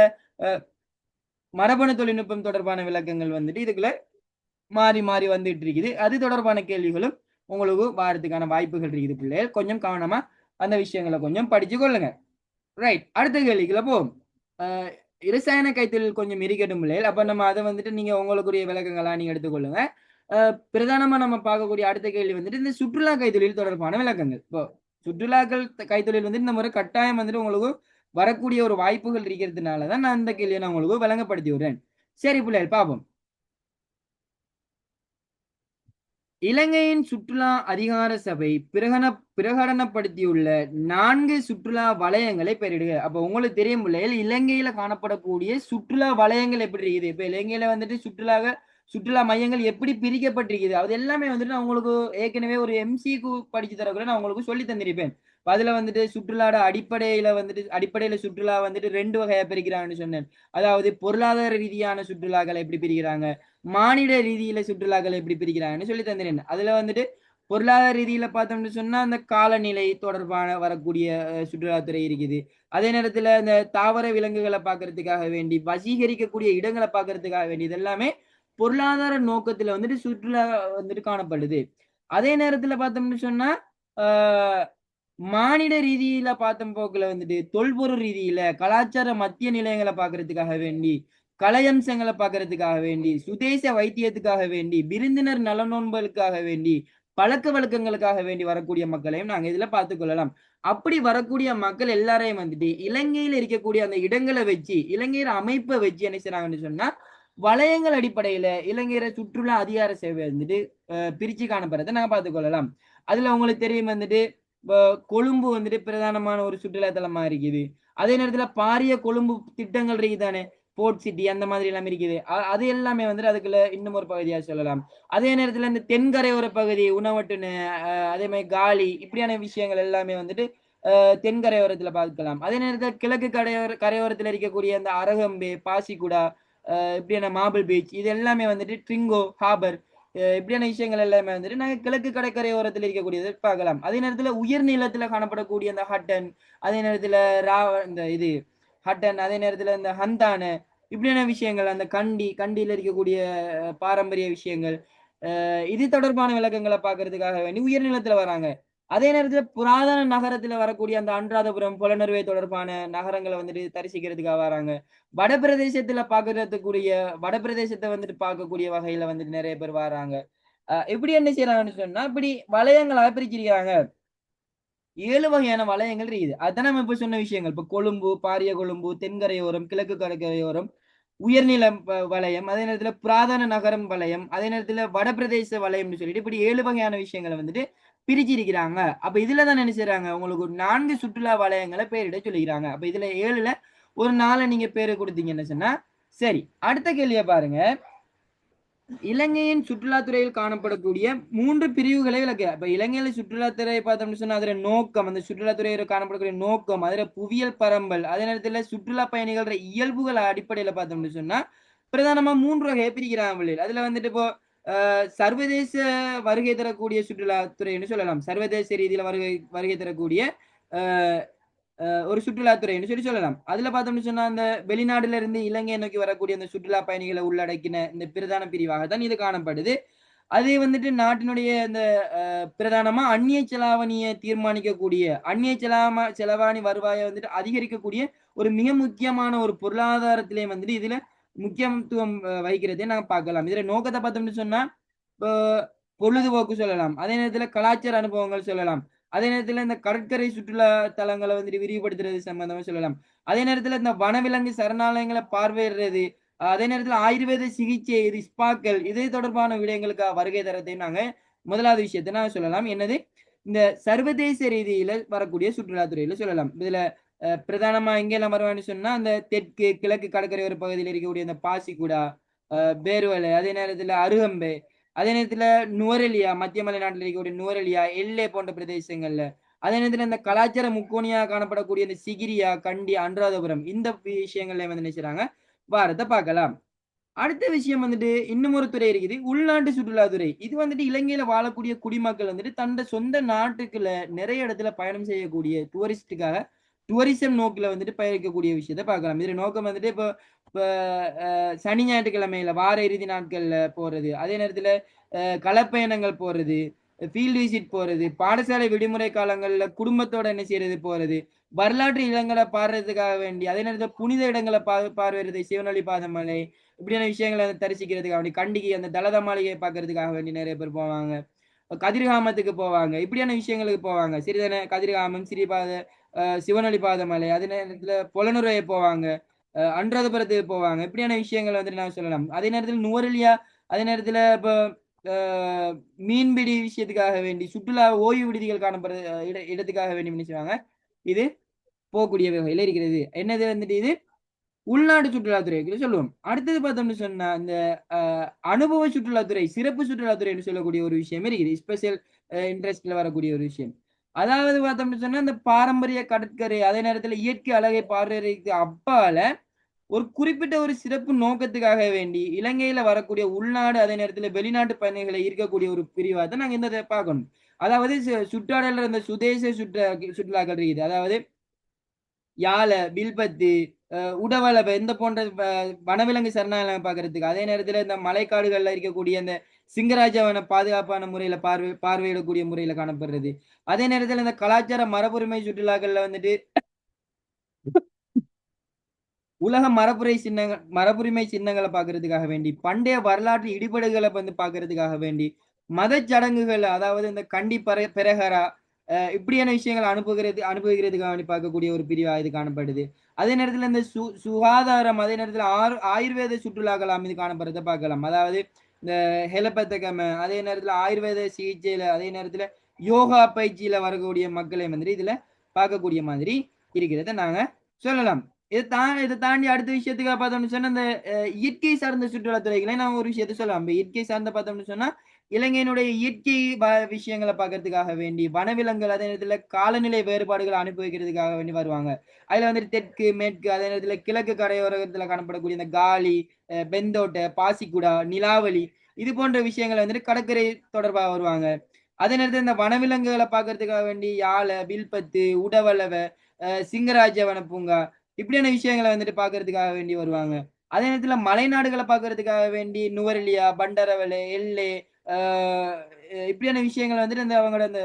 மரபணு தொழில்நுட்பம் தொடர்பான விளக்கங்கள் வந்துட்டு இதுக்குள்ள மாறி மாறி வந்துட்டு இருக்குது. அது தொடர்பான கேள்விகளும் உங்களுக்கு வாரத்துக்கான வாய்ப்புகள் இருக்குது பிள்ளைகள். கொஞ்சம் கவனமா அந்த விஷயங்களை கொஞ்சம் படிச்சு கொள்ளுங்க. ரைட், அடுத்த கேள்விக்குள்ள போவோம். அஹ் இரசாயன கைத்தொழில் கொஞ்சம் இருக்கட்டும் பிள்ளைகள். அப்ப நம்ம அதை வந்துட்டு நீங்க உங்களுக்குரிய விளக்கங்களா நீங்க எடுத்துக்கொள்ளுங்க. பிரதானமா நம்ம பார்க்கக்கூடிய அடுத்த கேள்வி வந்துட்டு இந்த சுற்றுலா கைத்தொழில் தொடர்பான விளக்கங்கள். இப்போ சுற்றுலாக்கள் கைத்தொழில் வந்துட்டு இந்த முறை கட்டாயம் வந்துட்டு உங்களுக்கு வரக்கூடிய ஒரு வாய்ப்புகள் இருக்கிறதுனாலதான் நான் இந்த கேள்வியை நான் உங்களுக்கு விளங்கப்படுத்தி விடுறேன். சரி பிள்ளைகள், பார்ப்போம். இலங்கையின் சுற்றுலா அதிகார சபை பிரகடனப்படுத்தியுள்ள 4 சுற்றுலா வலயங்களை பெயரிடுக. அப்ப உங்களுக்கு தெரியும் பிள்ளைகள், இலங்கையில காணப்படக்கூடிய சுற்றுலா வலயங்கள் எப்படி இருக்குது. இப்ப இலங்கையில வந்துட்டு சுற்றுலா மையங்கள் எப்படி பிரிக்கப்பட்டிருக்குது, அது எல்லாமே வந்துட்டு நான் உங்களுக்கு ஏற்கனவே ஒரு எம்சிக்கு படிச்சு தரக்குள்ள நான் உங்களுக்கு சொல்லி தந்திருப்பேன். அதுல வந்துட்டு சுற்றுலாட அடிப்படையில சுற்றுலா வந்துட்டு 2 வகையா பிரிக்கிறாங்கன்னு சொன்னேன். அதாவது பொருளாதார ரீதியான சுற்றுலாக்களை எப்படி பிரிக்கிறாங்க, மானிட ரீதியில சுற்றுலாக்களை எப்படி பிரிக்கிறாங்கன்னு சொல்லி தந்திரேன். அதுல வந்துட்டு பொருளாதார ரீதியில பார்த்தோம்னு சொன்னா அந்த காலநிலை தொடர்பான வரக்கூடிய சுற்றுலாத்துறை இருக்குது. அதே நேரத்துல இந்த தாவர விலங்குகளை பார்க்கறதுக்காக வேண்டி, வசீகரிக்கக்கூடிய இடங்களை பார்க்கறதுக்காக வேண்டி, இதெல்லாமே பொருளாதார நோக்கத்துல வந்துட்டு சுற்றுலா வந்துட்டு காணப்படுது. அதே நேரத்துல பார்த்தோம்னு சொன்னா ஆஹ் மானிட ரீதியில பார்த்த போக்குல வந்துட்டு தொல்பொருள் ரீதியில கலாச்சார மத்திய நிலையங்களை பார்க்கறதுக்காக வேண்டி, கலையம்சங்களை பார்க்கறதுக்காக வேண்டி, சுதேச வைத்தியத்துக்காக வேண்டி, விருந்தினர் நலனோன்பலுக்காக வேண்டி, பழக்க வழக்கங்களுக்காக வேண்டி வரக்கூடிய மக்களையும் நாங்க இதுல பார்த்துக் கொள்ளலாம். அப்படி வரக்கூடிய மக்கள் எல்லாரையும் வந்துட்டு இலங்கையில இருக்கக்கூடிய அந்த இடங்களை வச்சு, இலங்கையில அமைப்பை வச்சு என்ன செய்றாங்கன்னு சொன்னா வலயங்கள் அடிப்படையில இலங்கையில சுற்றுலா அதிகார சேவை வந்துட்டு பிரிச்சு காணப்படுறதை நாங்க பார்த்துக் கொள்ளலாம். அதுல உங்களுக்கு தெரியும் வந்துட்டு கொழும்பு வந்துட்டு பிரதானமான ஒரு சுற்றுலா தலமா இருக்குது. அதே நேரத்துல பாரிய கொழும்பு திட்டங்கள் இருக்குதானே, போர்ட் சிட்டி அந்த மாதிரி எல்லாம் இருக்குது. அது எல்லாமே வந்துட்டு அதுக்குள்ள இன்னும் ஒரு பகுதியா சொல்லலாம். அதே நேரத்துல இந்த தென்கரையோர பகுதி உணவட்டுன்னு, அதே மாதிரி காலி, இப்படியான விஷயங்கள் எல்லாமே வந்துட்டு தென்கரையோரத்துல பார்க்கலாம். அதே நேரத்துல கிழக்கு கரையோரத்துல இருக்கக்கூடிய அந்த அரகம்பே, பாசிக்குடா, இப்படியான மார்பிள் பீச், இது எல்லாமே வந்துட்டு ட்ரிங்கோ ஹார்பர், இப்படியான விஷயங்கள் எல்லாமே வந்துட்டு நாங்க கிழக்கு கடற்கரை ஓரத்தில் இருக்கக்கூடியதை பார்க்கலாம். அதே நேரத்துல உயர் நீளத்துல காணப்படக்கூடிய அந்த ஹட்டன், அதே நேரத்துல இந்த இது ஹட்டன், அதே நேரத்துல இந்த ஹந்தான, இப்படியான விஷயங்கள், அந்த கண்டியில இருக்கக்கூடிய பாரம்பரிய விஷயங்கள், இது தொடர்பான விளக்கங்களை பார்க்கறதுக்காக வேண்டி உயர்நிலத்துல வராங்க. அதே நேரத்துல புராதன நகரத்துல வரக்கூடிய அந்த அனுராதபுரம், புலனறுவை தொடர்பான நகரங்களை வந்துட்டு தரிசிக்கிறதுக்காக வராங்க. வடபிரதேசத்துல பாக்குறதுக்குரிய வடபிரதேசத்தை வந்துட்டு பார்க்கக்கூடிய வகையில வந்துட்டு நிறைய பேர் வராங்க. இப்படி என்ன செய்யறாங்கன்னு சொன்னா, இப்படி வலயங்களா பிரிச்சிருக்காங்க. 7 வகையான வலயங்கள் இருக்குது. அதான் நம்ம இப்ப சொன்ன விஷயங்கள். இப்ப கொழும்பு, பாரிய கொழும்பு, தென்கரையோரம், கிழக்கு கடற்கரையோரம், உயர்நில வலயம், அதே நேரத்துல புராதன நகரம் வலயம், அதே நேரத்துல வடபிரதேச வலயம்னு சொல்லிட்டு இப்படி 7 வகையான விஷயங்களை வந்துட்டு பிரிச்சிருக்கிறாங்க. அப்ப இதுலதான் என்ன செய்றாங்க, உங்களுக்கு 4 சுற்றுலா வலயங்களை பெயரிட சொல்லிக்கிறாங்க. அப்ப இதுல 7ல ஒரு 4 நீங்க பேரு கொடுத்தீங்கன்னு சொன்னா சரி. அடுத்த கேள்வியை பாருங்க. இலங்கையின் சுற்றுலாத்துறையில் காணப்படக்கூடிய 3 பிரிவுகளை விளக்க. இப்ப இலங்கையில சுற்றுலாத்துறை பார்த்தோம்னு சொன்னா அதுல நோக்கம், அந்த சுற்றுலாத்துறையில காணப்படக்கூடிய நோக்கம், அதுல புவியியல் பரம்பல், அதே நேரத்துல சுற்றுலா பயணிகள இயல்புகள் அடிப்படையில பார்த்தோம்னு சொன்னா பிரதானமா 3 வகையை பிரிக்கிறாங்க. அதுல வந்துட்டு இப்போ சர்வதேச வருகை தரக்கூடிய சுற்றுலாத்துறைன்னு சொல்லலாம். சர்வதேச ரீதியில வருகை தரக்கூடிய அஹ் ஒரு சுற்றுலாத்துறைன்னு சொல்லலாம். அதுல பார்த்தோம்னு சொன்னா அந்த வெளிநாடுல இருந்து இலங்கையை நோக்கி வரக்கூடிய அந்த சுற்றுலா பயணிகளை உள்ளடக்கின இந்த பிரதான பிரிவாக தான் இது காணப்படுது. அது வந்துட்டு நாட்டினுடைய இந்த பிரதானமா அந்நிய செலாவணியை தீர்மானிக்கக்கூடிய, அந்நிய செலவாணி வருவாயை வந்துட்டு அதிகரிக்கக்கூடிய ஒரு மிக முக்கியமான ஒரு பொருளாதாரத்திலே வந்துட்டு இதுல முக்கியத்துவம் வகிக்கிறதே நாங்க பார்க்கலாம். இதுல நோக்கத்தை பார்த்தோம்னு சொன்னா இப்போ பொழுதுபோக்கு சொல்லலாம். அதே நேரத்துல கலாச்சார அனுபவங்கள் சொல்லலாம். அதே நேரத்துல இந்த கடற்கரை சுற்றுலா தலங்களை வந்துட்டு விரிவுபடுத்துறது சம்பந்தமா சொல்லலாம். அதே நேரத்துல இந்த வனவிலங்கு சரணாலயங்களை பார்வையிடுறது, அதே நேரத்துல ஆயுர்வேத சிகிச்சை, இது ஸ்பாக்கள், இது தொடர்பான விடயங்களுக்கு வருகை தரத்தையும் நாங்க முதலாவது விஷயத்தை நான் சொல்லலாம். என்னது, இந்த சர்வதேச ரீதியில வரக்கூடிய சுற்றுலாத்துறையில சொல்லலாம். இதுல பிரதானமா எங்கெல்லாம் வருவான்னு சொன்னா அந்த தெற்கு கிழக்கு கடற்கரை ஒரு பகுதியில் இருக்கக்கூடிய இந்த பாசிக்குடா, பேர்வலை, அதே நேரத்துல அருகம்பை, அதே நேரத்துல நுவரெலியா, மத்திய மலைநாட்டில் இருக்கக்கூடிய நுவரெலியா, எல்லை போன்ற பிரதேசங்கள்ல, அதே நேரத்துல இந்த கலாச்சார முக்கோணியா காணப்படக்கூடிய இந்த சிகிரியா, கண்டி, அனுராதபுரம், இந்த விஷயங்கள்ல வந்து நினைச்சாங்க வாரத்தை பார்க்கலாம். அடுத்த விஷயம் வந்துட்டு இன்னும் ஒரு துறை இருக்குது, உள்நாட்டு சுற்றுலாத்துறை. இது வந்துட்டு இலங்கையில வாழக்கூடிய குடிமக்கள் வந்துட்டு தன்னோட சொந்த நாட்டுக்குள்ள நிறைய இடத்துல பயணம் செய்யக்கூடிய டூரிசம் நோக்குல வந்துட்டு பயணிக்கக்கூடிய விஷயத்த பார்க்கலாம். இதுல நோக்கம் வந்துட்டு இப்போ இப்ப சனி ஞாயிற்றுக்கிழமையில வார இறுதி நாட்கள்ல போறது, அதே நேரத்துல களப்பயணங்கள் போறது, ஃபீல்ட் விசிட் போறது, பாடசாலை விடுமுறை காலங்கள்ல குடும்பத்தோட என்ன செய்யறது போறது, வரலாற்று இடங்களை பாடுறதுக்காக வேண்டி, அதே நேரத்துல புனித இடங்களை பார்வையிடுறது, சிவனொளி பாதமலை இப்படியான விஷயங்களை தரிசிக்கிறதுக்காக வேண்டி, கண்டிக்கு அந்த தலத மாளிகையை பார்க்கறதுக்காக வேண்டி நிறைய பேர் போவாங்க. கதிர்காமத்துக்கு போவாங்க. இப்படியான விஷயங்களுக்கு போவாங்க. சிறிதன கதிர்காமம், சிறிபாத சிவனொளி பாதமலை, அதே நேரத்துல புலனுரையை போவாங்க. அனுராதபுரத்துக்கு போவாங்க. இப்படியான விஷயங்கள் வந்துட்டு நான் சொல்லலாம். அதே நேரத்துல நுவரெலியா, அதே நேரத்துல இப்போ மீன்பிடி விஷயத்துக்காக வேண்டி, சுற்றுலா ஓய்வு விடுதிகள் காணப்படுற இடத்துக்காக வேண்டி என்ன செய்வாங்க, இது போகக்கூடிய வகையில இருக்கிறது. என்னது வந்துட்டு இது உள்நாட்டு சுற்றுலாத்துறை சொல்லுவோம். அடுத்தது பார்த்தோம்னு சொன்னா இந்த அனுபவ சுற்றுலாத்துறை, சிறப்பு சுற்றுலாத்துறை என்று சொல்லக்கூடிய ஒரு விஷயம் இருக்குது. ஸ்பெஷல் இன்ட்ரெஸ்ட்ல வரக்கூடிய ஒரு விஷயம். அதாவது பார்த்தோம்னு சொன்னா இந்த பாரம்பரிய கடற்கரை, அதே நேரத்துல இயற்கை அழகை பார்வையிடறதுக்கு அப்பால ஒரு குறிப்பிட்ட ஒரு சிறப்பு நோக்கத்துக்காக வேண்டி இலங்கையில வரக்கூடிய உள்நாடு, அதே நேரத்துல வெளிநாட்டு பயணிகளை ஈர்க்கக்கூடிய ஒரு பிரிவா தான் நாங்க இந்த பார்க்கணும். அதாவது சுற்றாடல்ல இந்த சுதேச சுற்றுலாக்கள் இருக்குது. அதாவது யாழ, வில்பத்து, உடவளவ இந்த போன்ற வனவிலங்கு சரணாலயம் பார்க்கறதுக்கு. அதே நேரத்துல இந்த மலைக்காடுகள்ல இருக்கக்கூடிய அந்த சிங்கராஜவன பாதுகாப்பான முறையில பார்வையிடக்கூடிய முறையில காணப்படுறது. அதே நேரத்துல இந்த கலாச்சார மரபுரிமை சுற்றுலாக்கள்ல வந்துட்டு உலக மரபுரிமை சின்னங்களை பார்க்கறதுக்காக வேண்டி, பண்டைய வரலாற்று இடிபாடுகளை வந்து பார்க்கறதுக்காக வேண்டி, மத சடங்குகள் அதாவது இந்த கண்டி பெரஹரா இப்படியான விஷயங்கள் அனுபவிக்கிறதுக்காக வேண்டி பார்க்கக்கூடிய ஒரு பிரிவா இது காணப்படுது. அதே நேரத்துல இந்த சுகாதாரம், அதே நேரத்துல ஆயுர்வேத சுற்றுலாக்கள் அமைந்து காணப்படுறதை பார்க்கலாம். அதாவது இந்த ஹெலபத்தகம, அதே நேரத்துல ஆயுர்வேத சிகிச்சையில, அதே நேரத்துல யோகா பயிற்சியில வரக்கூடிய மக்களை வந்து இதுல பார்க்கக்கூடிய மாதிரி இருக்கிறத நாங்க சொல்லலாம். இதை தாண்டி அடுத்த விஷயத்துக்காக பார்த்தோம்னு சொன்னா இந்த இயற்கை சார்ந்த சுற்றுலாத்துறைகளை நான் ஒரு விஷயத்த சொல்லலாம். இயற்கை சார்ந்த பார்த்தோம்னு சொன்னா இலங்கையினுடைய இயற்கை விஷயங்களை பார்க்கறதுக்காக வேண்டி, வனவிலங்குகள், அதே நேரத்துல காலநிலை வேறுபாடுகளை அனுபவிக்கிறதுக்காக வேண்டி வருவாங்க. அதுல வந்துட்டு தெற்கு, மேற்கு, அதே நேரத்துல கிழக்கு கரையோரத்துல காணப்படக்கூடிய இந்த காலி, பெந்தோட்டை, பாசிக்குடா, நிலாவலி இது போன்ற விஷயங்களை வந்துட்டு கடற்கரை தொடர்பாக வருவாங்க. அதே நேரத்துல இந்த வனவிலங்குகளை பார்க்கறதுக்காக வேண்டி யாழ, வில்பத்து, உடவளவ, சிங்கராஜ வன பூங்கா இப்படியான விஷயங்களை வந்துட்டு பார்க்கறதுக்காக வேண்டி வருவாங்க. அதே நேரத்துல மலைநாடுகளை பார்க்கறதுக்காக வேண்டி நுவரெலியா, பண்டரவளை, எல்லை இப்படியான விஷயங்கள் வந்துட்டு அந்த அவங்களோட அந்த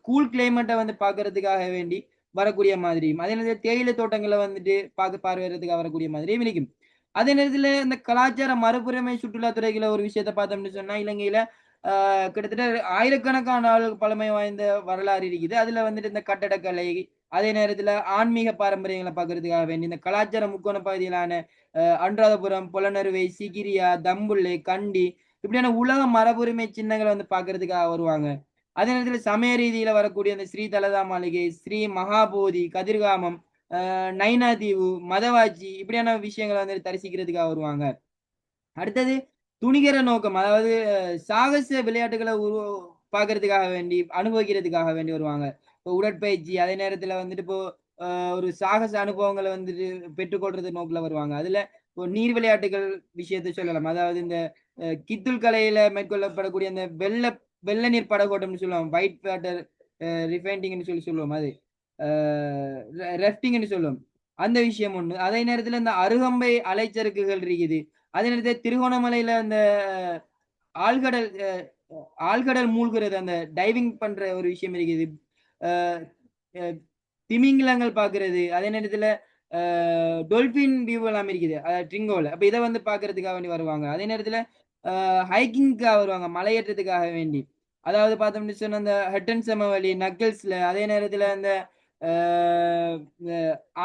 கூல் கிளைமேட்டை வந்து பார்க்கறதுக்காக வேண்டி வரக்கூடிய மாதிரியும், அதே நேரத்தில் தேயிலை தோட்டங்களை வந்துட்டு பார்வையிடறதுக்காக வரக்கூடிய மாதிரியும் இருக்கும். அதே நேரத்துல இந்த கலாச்சார மறுபுறமை சுற்றுலாத்துறைகளை ஒரு விஷயத்த பார்த்தோம்னு சொன்னா இலங்கையில கிட்டத்தட்ட ஆயிரக்கணக்கான ஆளுகள் பழமை வாய்ந்த வரலாறு இருக்குது. அதுல வந்துட்டு இந்த கட்டடக்கலை, அதே நேரத்துல ஆன்மீக பாரம்பரியங்களை பார்க்கறதுக்காக வேண்டி இந்த கலாச்சார முக்கோண பகுதியிலான அனுராதபுரம், புலனறுவை, சிகிரியா, தம்புள்ளை, கண்டி இப்படியான உலக மரபுரிமை சின்னங்களை வந்து பார்க்கறதுக்காக வருவாங்க. அதே நேரத்துல சமய ரீதியில வரக்கூடிய அந்த ஸ்ரீ தலதா மாளிகை, ஸ்ரீ மகாபோதி, கதிர்காமம், நைனாதீவு, மதவாச்சி இப்படியான விஷயங்களை வந்து தரிசிக்கிறதுக்காக வருவாங்க. அடுத்தது துணிகர நோக்கம், அதாவது சாகச விளையாட்டுகளை பார்க்கறதுக்காக வேண்டி, அனுபவிக்கிறதுக்காக வேண்டி வருவாங்க. இப்போ உடற்பயிற்சி, அதே நேரத்துல வந்துட்டு இப்போ ஒரு சாகச அனுபவங்களை வந்துட்டு பெற்றுக்கொள்றது நோக்குல வருவாங்க. அதுல இப்போ நீர் விளையாட்டுகள் விஷயத்தை சொல்லலாம். அதாவது இந்த கித்துல் கலையில மேற்கொள்ளப்படக்கூடிய அந்த வெள்ள நீர் படகோட்டம்னு சொல்லுவோம். ஒயிட் வாட்டர் ரிஃபைண்டிங்னு சொல்லுவோம். அது ரெஃப்டிங்னு சொல்லுவோம். அந்த விஷயம் ஒண்ணு. அதே நேரத்துல இந்த அருகம்பை அலைச்சறுக்குகள் இருக்குது. அதே நேரத்துல திருகோணமலையில அந்த ஆழ்கடல் ஆழ்கடல் மூழ்கிறது, அந்த டைவிங் பண்ற ஒரு விஷயம் இருக்குது. திமிங்கிலங்கள் பாக்குறது, அதே நேரத்துல டொல்பின் வியூ எல்லாம் இருக்குது ட்ரிங்கோல. அப்ப இதை வந்து பாக்குறதுக்காக வேண்டி வருவாங்க. அதே நேரத்துல ஹைக்கிங்காக வருவாங்க, மலையேற்றத்துக்காக வேண்டி. அதாவது பார்த்தோம்னு சொன்னா அந்த ஹட்டன் சமவெளி, நக்கல்ஸ்ல, அதே நேரத்துல அந்த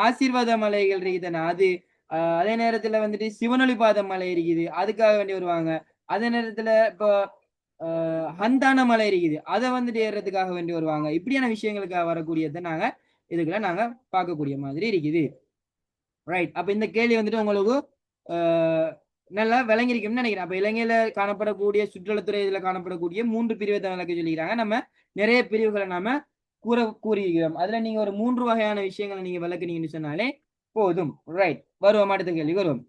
ஆசீர்வாத மலைகள் இருக்குதுன்னா அது, அதே நேரத்துல வந்துட்டு சிவனொளிபாத மலை இருக்குது, அதுக்காக வேண்டி வருவாங்க. அதே நேரத்துல இப்போ ஹந்தான மலை இருக்குது, அதை வந்துட்டு ஏறுறதுக்காக வேண்டி வருவாங்க. இப்படியான விஷயங்களுக்காக வரக்கூடியதை நாங்க இதுக்குள்ள நாங்க பார்க்கக்கூடிய மாதிரி இருக்குது. ரைட். அப்ப இந்த கேள்வி வந்துட்டு உங்களுக்கு நல்லா விளங்கிருக்கும்னு நினைக்கிறேன். அப்ப இலங்கையில காணப்படக்கூடிய சுற்றுலாத்துறை இதுல காணப்படக்கூடிய 3 பிரிவை தான் விளக்க சொல்லிக்கிறாங்க. நம்ம நிறைய பிரிவுகளை நாம கூறியிருக்கிறோம். அதுல நீங்க ஒரு 3 வகையான விஷயங்களை நீங்க விளக்குனீங்கன்னு சொன்னாலே போதும். ரைட். வருவோம், அடுத்த கேள்வி வருவோம்.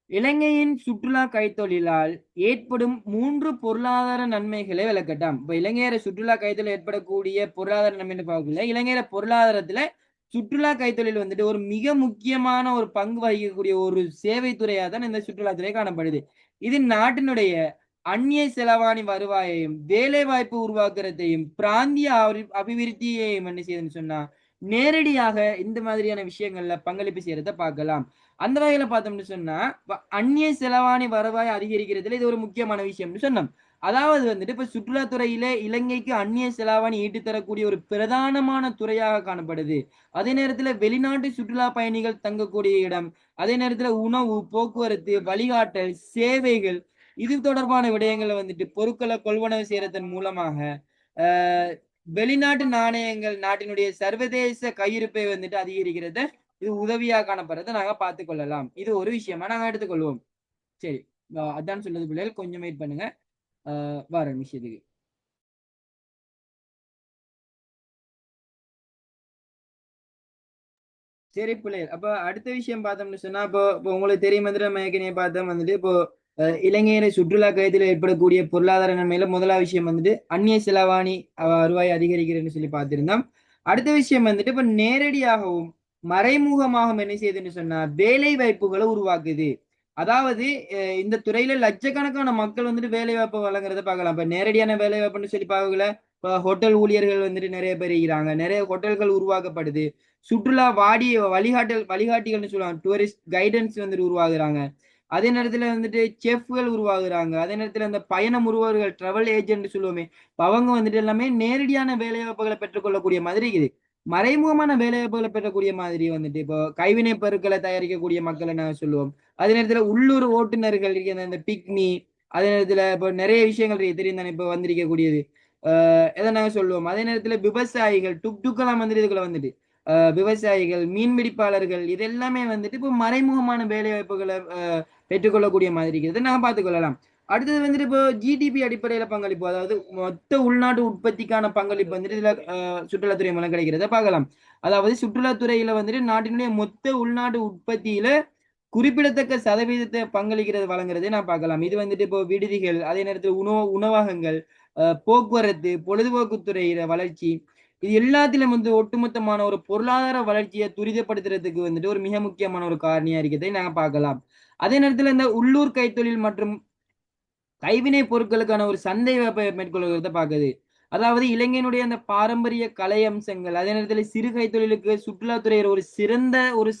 இலங்கையின் சுற்றுலா கைத்தொழிலால் ஏற்படும் 3 பொருளாதார நன்மைகளை விளக்கட்டாம். இப்ப இலங்கையர சுற்றுலா கைத்தொழில் ஏற்படக்கூடிய பொருளாதார நன்மைன்னு பார்க்கல, இலங்கையர பொருளாதாரத்துல சுற்றுலா கைத்தொழில் வந்துட்டு ஒரு மிக முக்கியமான ஒரு பங்கு வகிக்கக்கூடிய ஒரு சேவை துறையா தான் இந்த சுற்றுலாத்துறை காணப்படுது. இது நாட்டினுடைய அந்நிய செலவாணி வருவாயையும் வேலை வாய்ப்பு உருவாக்குறதையும் பிராந்திய அபிவிருத்தியையும் என்ன செய்யுதுன்னு சொன்னா நேரடியாக இந்த மாதிரியான விஷயங்கள்ல பங்களிப்பு செய்யறத பார்க்கலாம். அந்த வகையில பார்த்தோம்னு சொன்னா அந்நிய செலவாணி வருவாய் அதிகரிக்கிறதுல இது ஒரு முக்கியமான விஷயம்னு சொன்னோம். அதாவது வந்துட்டு இப்ப சுற்றுலாத்துறையில இலங்கைக்கு அந்நிய செலாவணி ஈட்டு தரக்கூடிய ஒரு பிரதானமான துறையாக காணப்படுது. அதே நேரத்துல வெளிநாட்டு சுற்றுலா பயணிகள் தங்கக்கூடிய இடம், அதே நேரத்துல உணவு, போக்குவரத்து, வழிகாட்டல், சேவைகள் இது தொடர்பான விடயங்களை வந்துட்டு பொருட்களை கொள்வனவு செய்யறதன் மூலமாக அஹ் வெளிநாட்டு நாணயங்கள் நாட்டினுடைய சர்வதேச கையிருப்பை வந்துட்டு அதிகரிக்கிறத இது உதவியா காணப்படுறதை நாங்க பார்த்து கொள்ளலாம். இது ஒரு விஷயமா நாங்க எடுத்துக்கொள்வோம். சரி, அதான் சொல்றது பிள்ளைகள், கொஞ்சம் வெயிட் பண்ணுங்க. வர விஷயத்துக்கு சரி பிள்ளைகள், அப்ப அடுத்த விஷயம் பார்த்தோம்னு சொன்னா இப்போ உங்களுக்கு தெரியும் வந்து நம்ம ஏற்கனவே பார்த்தோம் வந்துட்டு இப்போ இலங்கையில சுற்றுலா கையத்தில் ஏற்படக்கூடிய பொருளாதார நன்மையில முதலாவது விஷயம் வந்துட்டு அந்நிய செலவாணி வருவாய் அதிகரிக்கிறதுன்னு சொல்லி பார்த்திருந்தோம். அடுத்த விஷயம் வந்துட்டு இப்ப நேரடியாகவும் மறைமுகமாகவும் என்ன செய்யுதுன்னு சொன்னா வேலை வாய்ப்புகளை உருவாக்குது. அதாவது இந்த துறையில லட்சக்கணக்கான மக்கள் வந்துட்டு வேலை வாய்ப்பு வழங்குறத பார்க்கலாம். இப்ப நேரடியான வேலை வாய்ப்புன்னு சொல்லி பார்க்கல, இப்ப ஹோட்டல் ஊழியர்கள் வந்துட்டு நிறைய பேர் இருக்கிறாங்க, நிறைய ஹோட்டல்கள் உருவாக்கப்படுது. சுற்றுலா வழிகாட்டிகள்னு சொல்லுவாங்க, டூரிஸ்ட் கைடன்ஸ் வந்துட்டு உருவாகுறாங்க. அதே நேரத்துல வந்துட்டு செஃப்கள் உருவாகுறாங்க. அதே நேரத்துல அந்த பயண முகவர்கள் டிராவல் ஏஜென்ட் சொல்லுவோமே, அவங்க வந்துட்டு எல்லாமே நேரடியான வேலைவாய்ப்புகளை பெற்றுக்கொள்ளக்கூடிய மாதிரி இருக்குது. மறைமுகமான வேலைவாய்ப்புகளை பெறக்கூடிய மாதிரி வந்துட்டு இப்போ கைவினை பொருட்களை தயாரிக்கக்கூடிய மக்களை நாங்கள் சொல்லுவோம். அதே நேரத்துல உள்ளூர் ஓட்டுநர்கள் இந்த பிக்னி, அதே நேரத்துல இப்போ நிறைய விஷயங்கள் இருக்கு தெரியும் தானே இப்போ வந்திருக்கக்கூடியது. எதை நாங்கள் சொல்லுவோம். அதே நேரத்துல விவசாயிகள் டுக்டுக்கெல்லாம் வந்துட்டு இதுக்குள்ள வந்துட்டு விவசாயிகள், மீன்பிடிப்பாளர்கள் இது எல்லாமே வந்துட்டு இப்போ மறைமுகமான வேலை வாய்ப்புகளை பெற்றுக்கொள்ளக்கூடிய மாதிரி இருக்கிறது நாங்கள் பார்த்துக்கொள்ளலாம். அடுத்தது வந்துட்டு இப்போ ஜிடிபி அடிப்படையில பங்களிப்பு, அதாவது மொத்த உள்நாட்டு உற்பத்திக்கான பங்களிப்பு வந்துட்டு இதுல சுற்றுலாத்துறை மூலம் கிடைக்கிறத பார்க்கலாம். அதாவது சுற்றுலாத்துறையில வந்துட்டு நாட்டினுடைய மொத்த உள்நாட்டு உற்பத்தியில குறிப்பிடத்தக்க சதவீதத்தை பங்களிக்கிறது வழங்குறதை நான் பார்க்கலாம். இது வந்துட்டு இப்போ விடுதிகள், அதே நேரத்தில் உணவகங்கள், போக்குவரத்து, பொழுதுபோக்கு துறையில வளர்ச்சி, இது எல்லாத்திலும் வந்து ஒட்டுமொத்தமான ஒரு பொருளாதார வளர்ச்சியை துரிதப்படுத்துறதுக்கு வந்துட்டு ஒரு மிக முக்கியமான ஒரு காரணியா இருக்கிறதை நாங்க பார்க்கலாம். அதே நேரத்துல இந்த உள்ளூர் கைத்தொழில் மற்றும் கைவினை பொருட்களுக்கான ஒரு சந்தை மேற்கொள்கிறத பார்க்குது. அதாவது இளைஞனுடைய அந்த பாரம்பரிய கலை அம்சங்கள், அதே நேரத்தில் சிறு கைத்தொழிலுக்கு சுற்றுலாத்துறையில் ஒரு சிறந்த ஒரு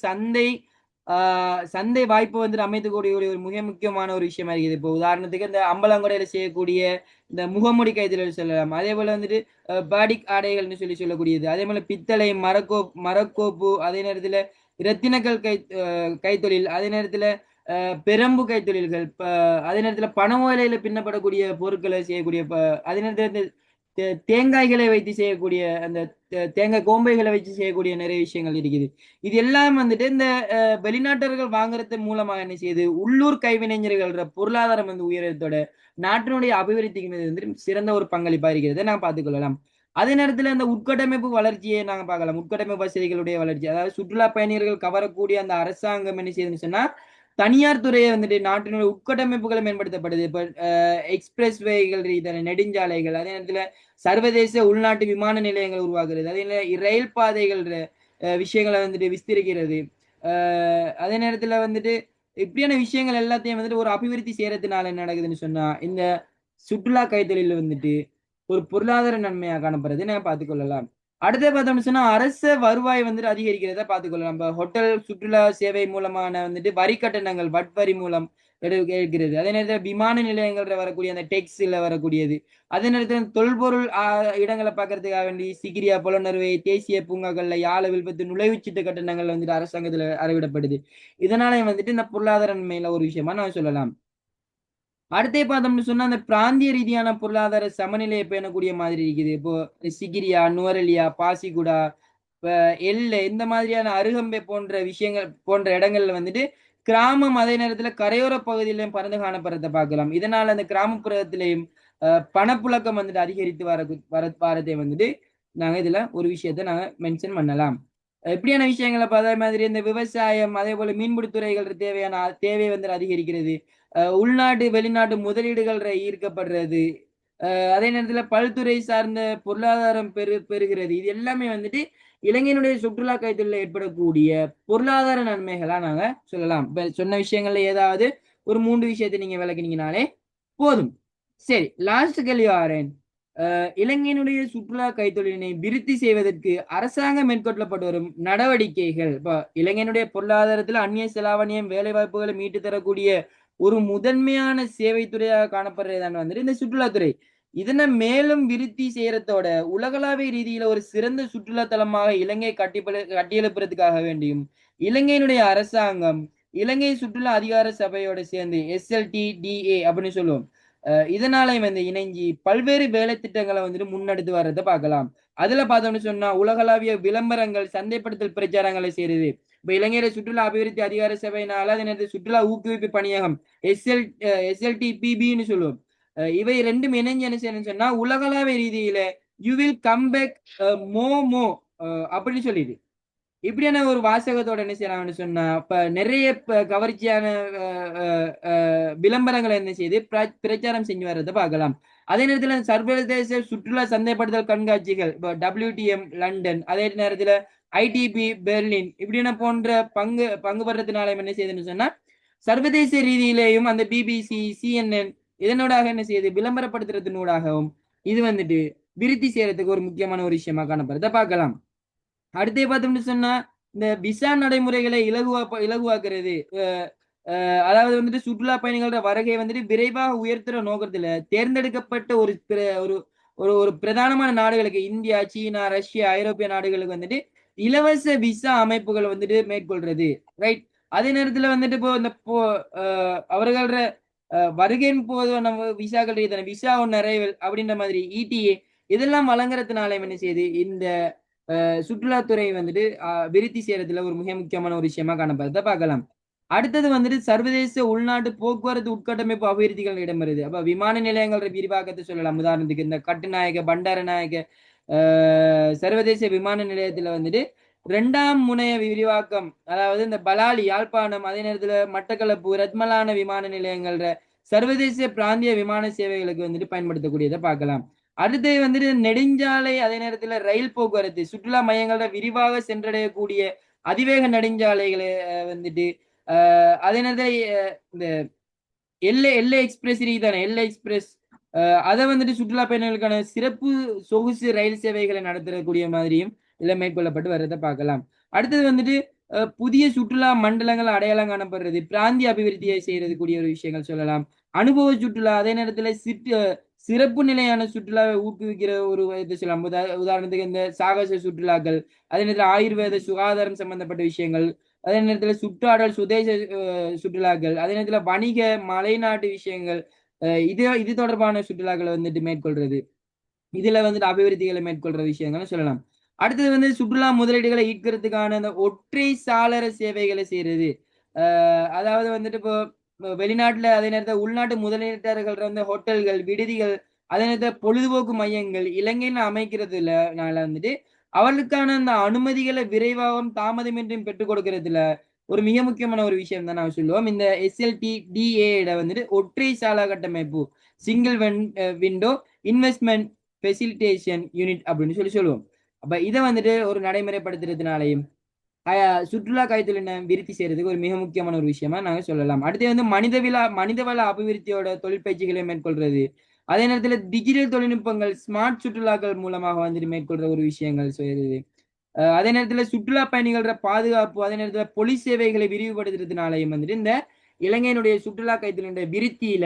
சந்தை வாய்ப்பு வந்துட்டு அமைத்துக்கூடிய ஒரு மிக முக்கியமான ஒரு விஷயமா இருக்குது. இப்போ உதாரணத்துக்கு இந்த அம்பலங்கொடையில செய்யக்கூடிய இந்த முகமுடி கைத்தொழில் சொல்லலாம். அதே போல வந்துட்டு பாடிக் ஆடைகள்னு சொல்லக்கூடியது, அதே போல பித்தளை மரக்கோப்பு, அதே நேரத்துல இரத்தினக்கல் கைத்தொழில், அதே நேரத்துல பெரம்பு கைத்தொழில்கள், அதே நேரத்துல பண ஓலையில பின்னப்படக்கூடிய பொருட்களை செய்யக்கூடிய, அதே நேரத்துல தேங்காய்களை வைத்து செய்யக்கூடிய அந்த தேங்காய் கோம்பைகளை வச்சு செய்யக்கூடிய நிறைய விஷயங்கள் இருக்குது. இது எல்லாம் வந்துட்டு இந்த வெளிநாட்டர்கள் வாங்குறது மூலமா என்ன செய்யுது, உள்ளூர் கைவினைஞர்கள் பொருளாதாரம் வந்து உயரத்தோட நாட்டினுடைய அபிவிருத்திக்கு வந்துட்டு சிறந்த ஒரு பங்களிப்பா இருக்கிறத நான் பார்த்துக்கொள்ளலாம். அதே நேரத்துல இந்த உட்கட்டமைப்பு வளர்ச்சியை நாங்க பார்க்கலாம். உட்கட்டமைப்பு வசதிகளுடைய வளர்ச்சி, அதாவது சுற்றுலா பயணிகள் கவரக்கூடிய அந்த அரசாங்கம் என்ன செய்யுதுன்னு சொன்னா தனியார் துறையை வந்துட்டு நாட்டினுடைய உட்கட்டமைப்புகளை மேம்படுத்தப்படுது. இப்ப எக்ஸ்பிரஸ் வேகள், நெடுஞ்சாலைகள், அதே நேரத்துல சர்வதேச உள்நாட்டு விமான நிலையங்கள் உருவாக்குறது, அதே ரயில் பாதைகள் விஷயங்களை வந்துட்டு விஸ்தரிக்கிறது. அதே நேரத்துல வந்துட்டு இப்படியான விஷயங்கள் எல்லாத்தையும் வந்துட்டு ஒரு அபிவிருத்தி செய்யறதுனால என்ன நடக்குதுன்னு சொன்னா இந்த சுற்றுலா கைத்தொழில் வந்துட்டு ஒரு பொருளாதார நன்மையா காணப்படுறது நான் பார்த்துக்கொள்ளலாம். அடுத்த பார்த்தோம்னு சொன்னா அரச வருவாய் வந்துட்டு அதிகரிக்கிறத பார்த்துக்கொள்ளலாம். நம்ம ஹோட்டல் சுற்றுலா சேவை மூலமான வந்துட்டு வரி கட்டணங்கள் வட்வரி மூலம் எடுக்கிறது. அதே நேரத்தில் விமான நிலையங்கள்ல வரக்கூடிய அந்த டெக்ஸ்ல வரக்கூடியது, அதே நேரத்தில் தொல்பொருள் இடங்களை பார்க்கறதுக்காக வேண்டி சிகிரியா, புலனறுவை, தேசிய பூங்காக்கள்ல யாழ வில்பத்து நுழைவுச்சீட்டு கட்டணங்கள் வந்துட்டு அரசாங்கத்துல அறவிடப்படுது. இதனால வந்துட்டு இந்த பொருளாதார நன்மையில ஒரு விஷயமா நான் சொல்லலாம். அடுத்தே பார்த்தோம்னு சொன்னா அந்த பிராந்திய ரீதியான பொருளாதார சமநிலையை பேணக்கூடிய மாதிரி இருக்குது. இப்போ சிகிரியா, நுவரெலியா, பாசிகுடா, எல்லை இந்த மாதிரியான அருகம்பை போன்ற விஷயங்கள் போன்ற இடங்கள்ல வந்துட்டு கிராமம், அதே நேரத்துல கரையோர பகுதியிலையும் பறந்து காணப்படுறத பார்க்கலாம். இதனால அந்த கிராமப்புறத்திலையும் பணப்புழக்கம் வந்துட்டு அதிகரித்து வரதை வந்துட்டு நாங்க இதுல ஒரு விஷயத்த நாங்க மென்ஷன் பண்ணலாம். இப்படியான விஷயங்களை அதே மாதிரி இந்த விவசாயம் அதே போல மீன்பிடித்துறைகள் தேவை வந்து அதிகரிக்கிறது. உள்நாட்டு வெளிநாட்டு முதலீடுகள் ஈர்க்கப்படுறது. அதே நேரத்துல பல்துறை சார்ந்த பொருளாதாரம் பெறுகிறது. இது எல்லாமே வந்துட்டு இலங்கையினுடைய சுற்றுலா கைத்தொழில ஏற்படக்கூடிய பொருளாதார நன்மைகளா நாங்க சொல்லலாம். இப்ப சொன்ன விஷயங்கள்ல ஏதாவது ஒரு 3 விஷயத்தை நீங்க விளக்குனீங்கனாலே போதும். சரி, லாஸ்ட் கேள்வி ஆறேன். இலங்கையினுடைய சுற்றுலா கைத்தொழிலினை விருத்தி செய்வதற்கு அரசாங்கம் மேற்கொள்ளப்பட்டு வரும் நடவடிக்கைகள். இப்ப இலங்கையினுடைய பொருளாதாரத்துல அந்நிய செலாவணியம் வேலை வாய்ப்புகளை மீட்டு தரக்கூடிய ஒரு முதன்மையான சேவை துறையாக காணப்படுறதுதான் வந்துட்டு இந்த சுற்றுலாத்துறை. இதனை மேலும் விருத்தி செய்யறதோட உலகளாவிய ரீதியில ஒரு சிறந்த சுற்றுலா தலமாக இலங்கை கட்டியெழுப்புறதுக்காக வேண்டியும் இலங்கையினுடைய அரசாங்கம் இலங்கை சுற்றுலா அதிகார சபையோட சேர்ந்து SLTDA அப்படின்னு சொல்லுவோம். இதனால வந்து இணைஞ்சி பல்வேறு வேலை திட்டங்களை வந்துட்டு முன்னெடுத்து வர்றதை பார்க்கலாம். அதுல பார்த்தோம்னு சொன்னா உலகளாவிய விளம்பரங்கள் சந்தைப்படுத்தல் பிரச்சாரங்களை செய்யுது. இப்ப இலங்கையில சுற்றுலா அபிவிருத்தி அதிகார சபையினால அதே நேரத்தில் சுற்றுலா ஊக்குவிப்பு பணியகம் SLTPBன்னு சொல்லுவோம். இவை ரெண்டும் இணைஞ்சு என்ன செய்யணும்னு சொன்னா உலகளாவிய ரீதியில யூ வில் கம் பேக் மோ அப்படின்னு சொல்லிடு இப்படியான ஒரு வாசகத்தோட என்ன செய்யறாங்கன்னு சொன்னா இப்ப நிறைய கவர்ச்சியான விளம்பரங்களை என்ன செய்து பிரச்சாரம் செஞ்சு வர்றதை பார்க்கலாம். அதே நேரத்தில் சர்வதேச சுற்றுலா சந்தைப்படுத்தல் கண்காட்சிகள் இப்போ WTM லண்டன், அதே நேரத்தில் ITB பெர்லின் இப்படியான போன்ற பங்கு படுறதுனால என்ன செய்யுதுன்னு சொன்னா சர்வதேச ரீதியிலேயும் அந்த BBC CNN இதனூடாக என்ன செய்யுது விளம்பரப்படுத்துறதுனூடாகவும் இது வந்துட்டு விருத்தி செய்யறதுக்கு ஒரு முக்கியமான ஒரு விஷயமா காணப்படுறத பார்க்கலாம். அடுத்தே பார்த்தோம்னு சொன்னா இந்த விசா நடைமுறைகளை இலகுவாக்குறது. அதாவது வந்துட்டு சுற்றுலா பயணிகளோட வருகை வந்துட்டு விரைவாக உயர்த்துற நோக்கத்துல தேர்ந்தெடுக்கப்பட்ட ஒரு ஒரு பிரதானமான நாடுகளுக்கு இந்தியா, சீனா, ரஷ்யா, ஐரோப்பிய நாடுகளுக்கு வந்துட்டு இலவச விசா அமைப்புகள் வந்துட்டு மேற்கொள்றது. ரைட். அதே நேரத்துல வந்துட்டு இப்போ இந்த அவர்களோட வருகையின் போது நம்ம விசாக்கள் விசா ஒன் அரைவல் அப்படின்ற மாதிரி ETA இதெல்லாம் வழங்குறதுனால என்ன செய்யுது இந்த சுற்றுலாத்துறை வந்துட்டு விருத்தி செய்யறதுல ஒரு மிக முக்கியமான ஒரு விஷயமா காணப்படுறத பார்க்கலாம். அடுத்தது வந்துட்டு சர்வதேச உள்நாட்டு போக்குவரத்து உட்கட்டமைப்பு அபிவிருத்திகள் இடம்பெறுது. அப்ப விமான நிலையங்களோட விரிவாக்கத்தை சொல்லலாம். உதாரணத்துக்கு இந்த கட்டுநாயக்க பண்டாரநாயக்க சர்வதேச விமான நிலையத்துல வந்துட்டு 2ஆம் முனைய விரிவாக்கம், அதாவது இந்த பலாலி யாழ்ப்பாணம், அதே நேரத்துல மட்டக்களப்பு ரத்மலான விமான நிலையங்கள சர்வதேச பிராந்திய விமான சேவைகளுக்கு வந்துட்டு பயன்படுத்தக்கூடியதை பார்க்கலாம். அடுத்து வந்துட்டு நெடுஞ்சாலை, அதே நேரத்துல ரயில் போக்குவரத்து சுற்றுலா மையங்களோட விரிவாக சென்றடையக்கூடிய அதிவேக நெடுஞ்சாலைகளை வந்துட்டு அதே நேரத்துல இந்த எல்லை எக்ஸ்பிரஸ் தானே எல்லை எக்ஸ்பிரஸ் அதை வந்துட்டு சுற்றுலா பயணிகளுக்கான சிறப்பு சொகுசு ரயில் சேவைகளை நடத்தக்கூடிய மாதிரியும் இதுல மேற்கொள்ளப்பட்டு வர்றதை பார்க்கலாம். அடுத்தது வந்துட்டு புதிய சுற்றுலா மண்டலங்கள் அடையாளம் காணப்படுறது, பிராந்திய அபிவிருத்தியை செய்யறது கூடிய ஒரு விஷயங்கள் சொல்லலாம். அனுபவ சுற்றுலா, அதே நேரத்துல சிறப்பு நிலையான சுற்றுலாவை ஊக்குவிக்கிற ஒரு இது சொல்லலாம். உதாரணத்துக்கு இந்த சாகச சுற்றுலாக்கள், அதே நேரத்தில் ஆயுர்வேத சுகாதாரம் சம்பந்தப்பட்ட விஷயங்கள், அதே நேரத்தில் சுற்றாடல் சுதேச சுற்றுலாக்கள், அதே நேரத்தில் வணிக மலைநாட்டு விஷயங்கள், இது தொடர்பான சுற்றுலாக்களை வந்துட்டு மேற்கொள்றது. இதுல வந்துட்டு அபிவிருத்திகளை மேற்கொள்ற விஷயங்கள் சொல்லலாம். அடுத்தது வந்து சுற்றுலா முதலீடுகளை ஈர்க்கிறதுக்கான அந்த ஒற்றை சாளர சேவைகளை செய்யறது. அதாவது வந்துட்டு இப்போ வெளிநாட்டுல அதே நேரத்தில் உள்நாட்டு முதலீட்டாளர்கள் வந்து ஹோட்டல்கள், விடுதிகள், அதே நேரத்தில் பொழுதுபோக்கு மையங்கள் இலங்கையில அமைக்கிறதுனால வந்துட்டு அவர்களுக்கான அந்த அனுமதிகளை விரைவாகவும் தாமதமின்றியும் பெற்றுக் கொடுக்கறதுல ஒரு மிக முக்கியமான ஒரு விஷயம் தான் நான் சொல்லுவோம். இந்த SLTDA வந்துட்டு ஒற்றை சாலா கட்டமைப்பு, single window investment facilitation unit அப்படின்னு சொல்லுவோம். அப்ப இதை வந்துட்டு ஒரு நடைமுறைப்படுத்துறதுனாலையும் சுற்றுலா கைத்தொழிலை விருத்தி செய்யறதுக்கு ஒரு மிக முக்கியமான ஒரு விஷயமா நாங்க சொல்லலாம். அடுத்து வந்து மனிதவள அபிவிருத்தியோட தொழிற்பயிற்சிகளை மேற்கொள்றது, அதே நேரத்துல டிஜிட்டல் தொழில்நுட்பங்கள் ஸ்மார்ட் சுற்றுலாக்கள் மூலமாக வந்துட்டு மேற்கொள்ற ஒரு விஷயங்கள் செய்யறது. அதே நேரத்துல சுற்றுலா பயணிகளோட பாதுகாப்பு, அதே நேரத்துல போலீஸ் சேவைகளை விரிவுபடுத்துறதுனாலையும் வந்துட்டு இந்த இலங்கையினுடைய சுற்றுலா கைத்தொழிலுடைய விருத்தியில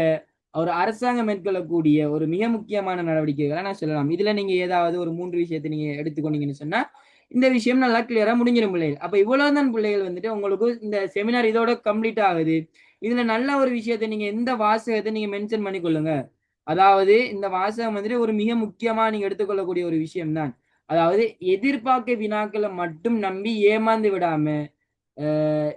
ஒரு அரசாங்கம் மேற்கொள்ளக்கூடிய ஒரு மிக முக்கியமான நடவடிக்கைகளை நான் சொல்லலாம். இதுல நீங்க ஏதாவது ஒரு 3 விஷயத்தை நீங்க எடுத்துக்கொண்டீங்கன்னு சொன்னா இந்த விஷயம் நல்லா கிளியரா முடிஞ்சிடும் பிள்ளைகள். அப்ப இவ்வளவுதான் பிள்ளைகள் வந்துட்டு உங்களுக்கு இந்த செமினார் இதோட கம்ப்ளீட் ஆகுது. இதுல நல்ல ஒரு விஷயத்தை நீங்க எந்த வாசகத்தை நீங்க மென்ஷன் பண்ணி கொள்ளுங்க. அதாவது இந்த வாசகம் வந்துட்டு ஒரு மிக முக்கியமா நீங்க எடுத்துக்கொள்ளக்கூடிய ஒரு விஷயம் தான். அதாவது எதிர்பார்க்க வினாக்களை மட்டும் நம்பி ஏமாந்து விடாம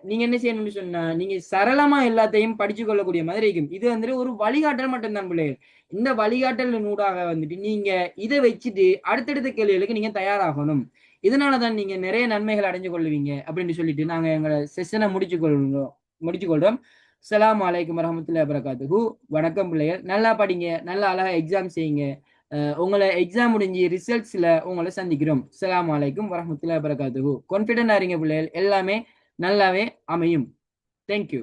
நீங்க என்ன செய்யணும்னு சொன்னா நீங்க சரளமா எல்லாத்தையும் படிச்சு கொள்ளக்கூடிய மாதிரி இருக்கும். இது வந்துட்டு ஒரு வழிகாட்டல் மட்டும்தான் பிள்ளைகள். இந்த வழிகாட்டல் நூடாக வந்துட்டு நீங்க இதை வச்சுட்டு அடுத்தடுத்த கேள்விகளுக்கு நீங்க தயாராகணும். இதனாலதான் நீங்க நிறைய நன்மைகள் அடைஞ்சு கொள்ளுவீங்க அப்படின்னு சொல்லிட்டு நாங்க எங்களை செஷனை முடிச்சு கொள்றோம். அஸ்ஸலாமு அலைக்கும் வரஹ்மத்துல்லாஹி வபரகாத்துஹு. வணக்கம் பிள்ளைகள், நல்லா படிங்க, நல்லா அழகா எக்ஸாம் செய்யுங்க. உங்களை எக்ஸாம் முடிஞ்சு ரிசல்ட்ஸ்ல உங்களை சந்திக்கிறோம். அஸ்ஸலாமு அலைக்கும் வரஹ்மத்துல்லாஹி வபரகாத்துஹு. கான்ஃபிடென்டா இருங்க பிள்ளைகள், எல்லாமே நல்லாவே அமையும். தேங்க்யூ.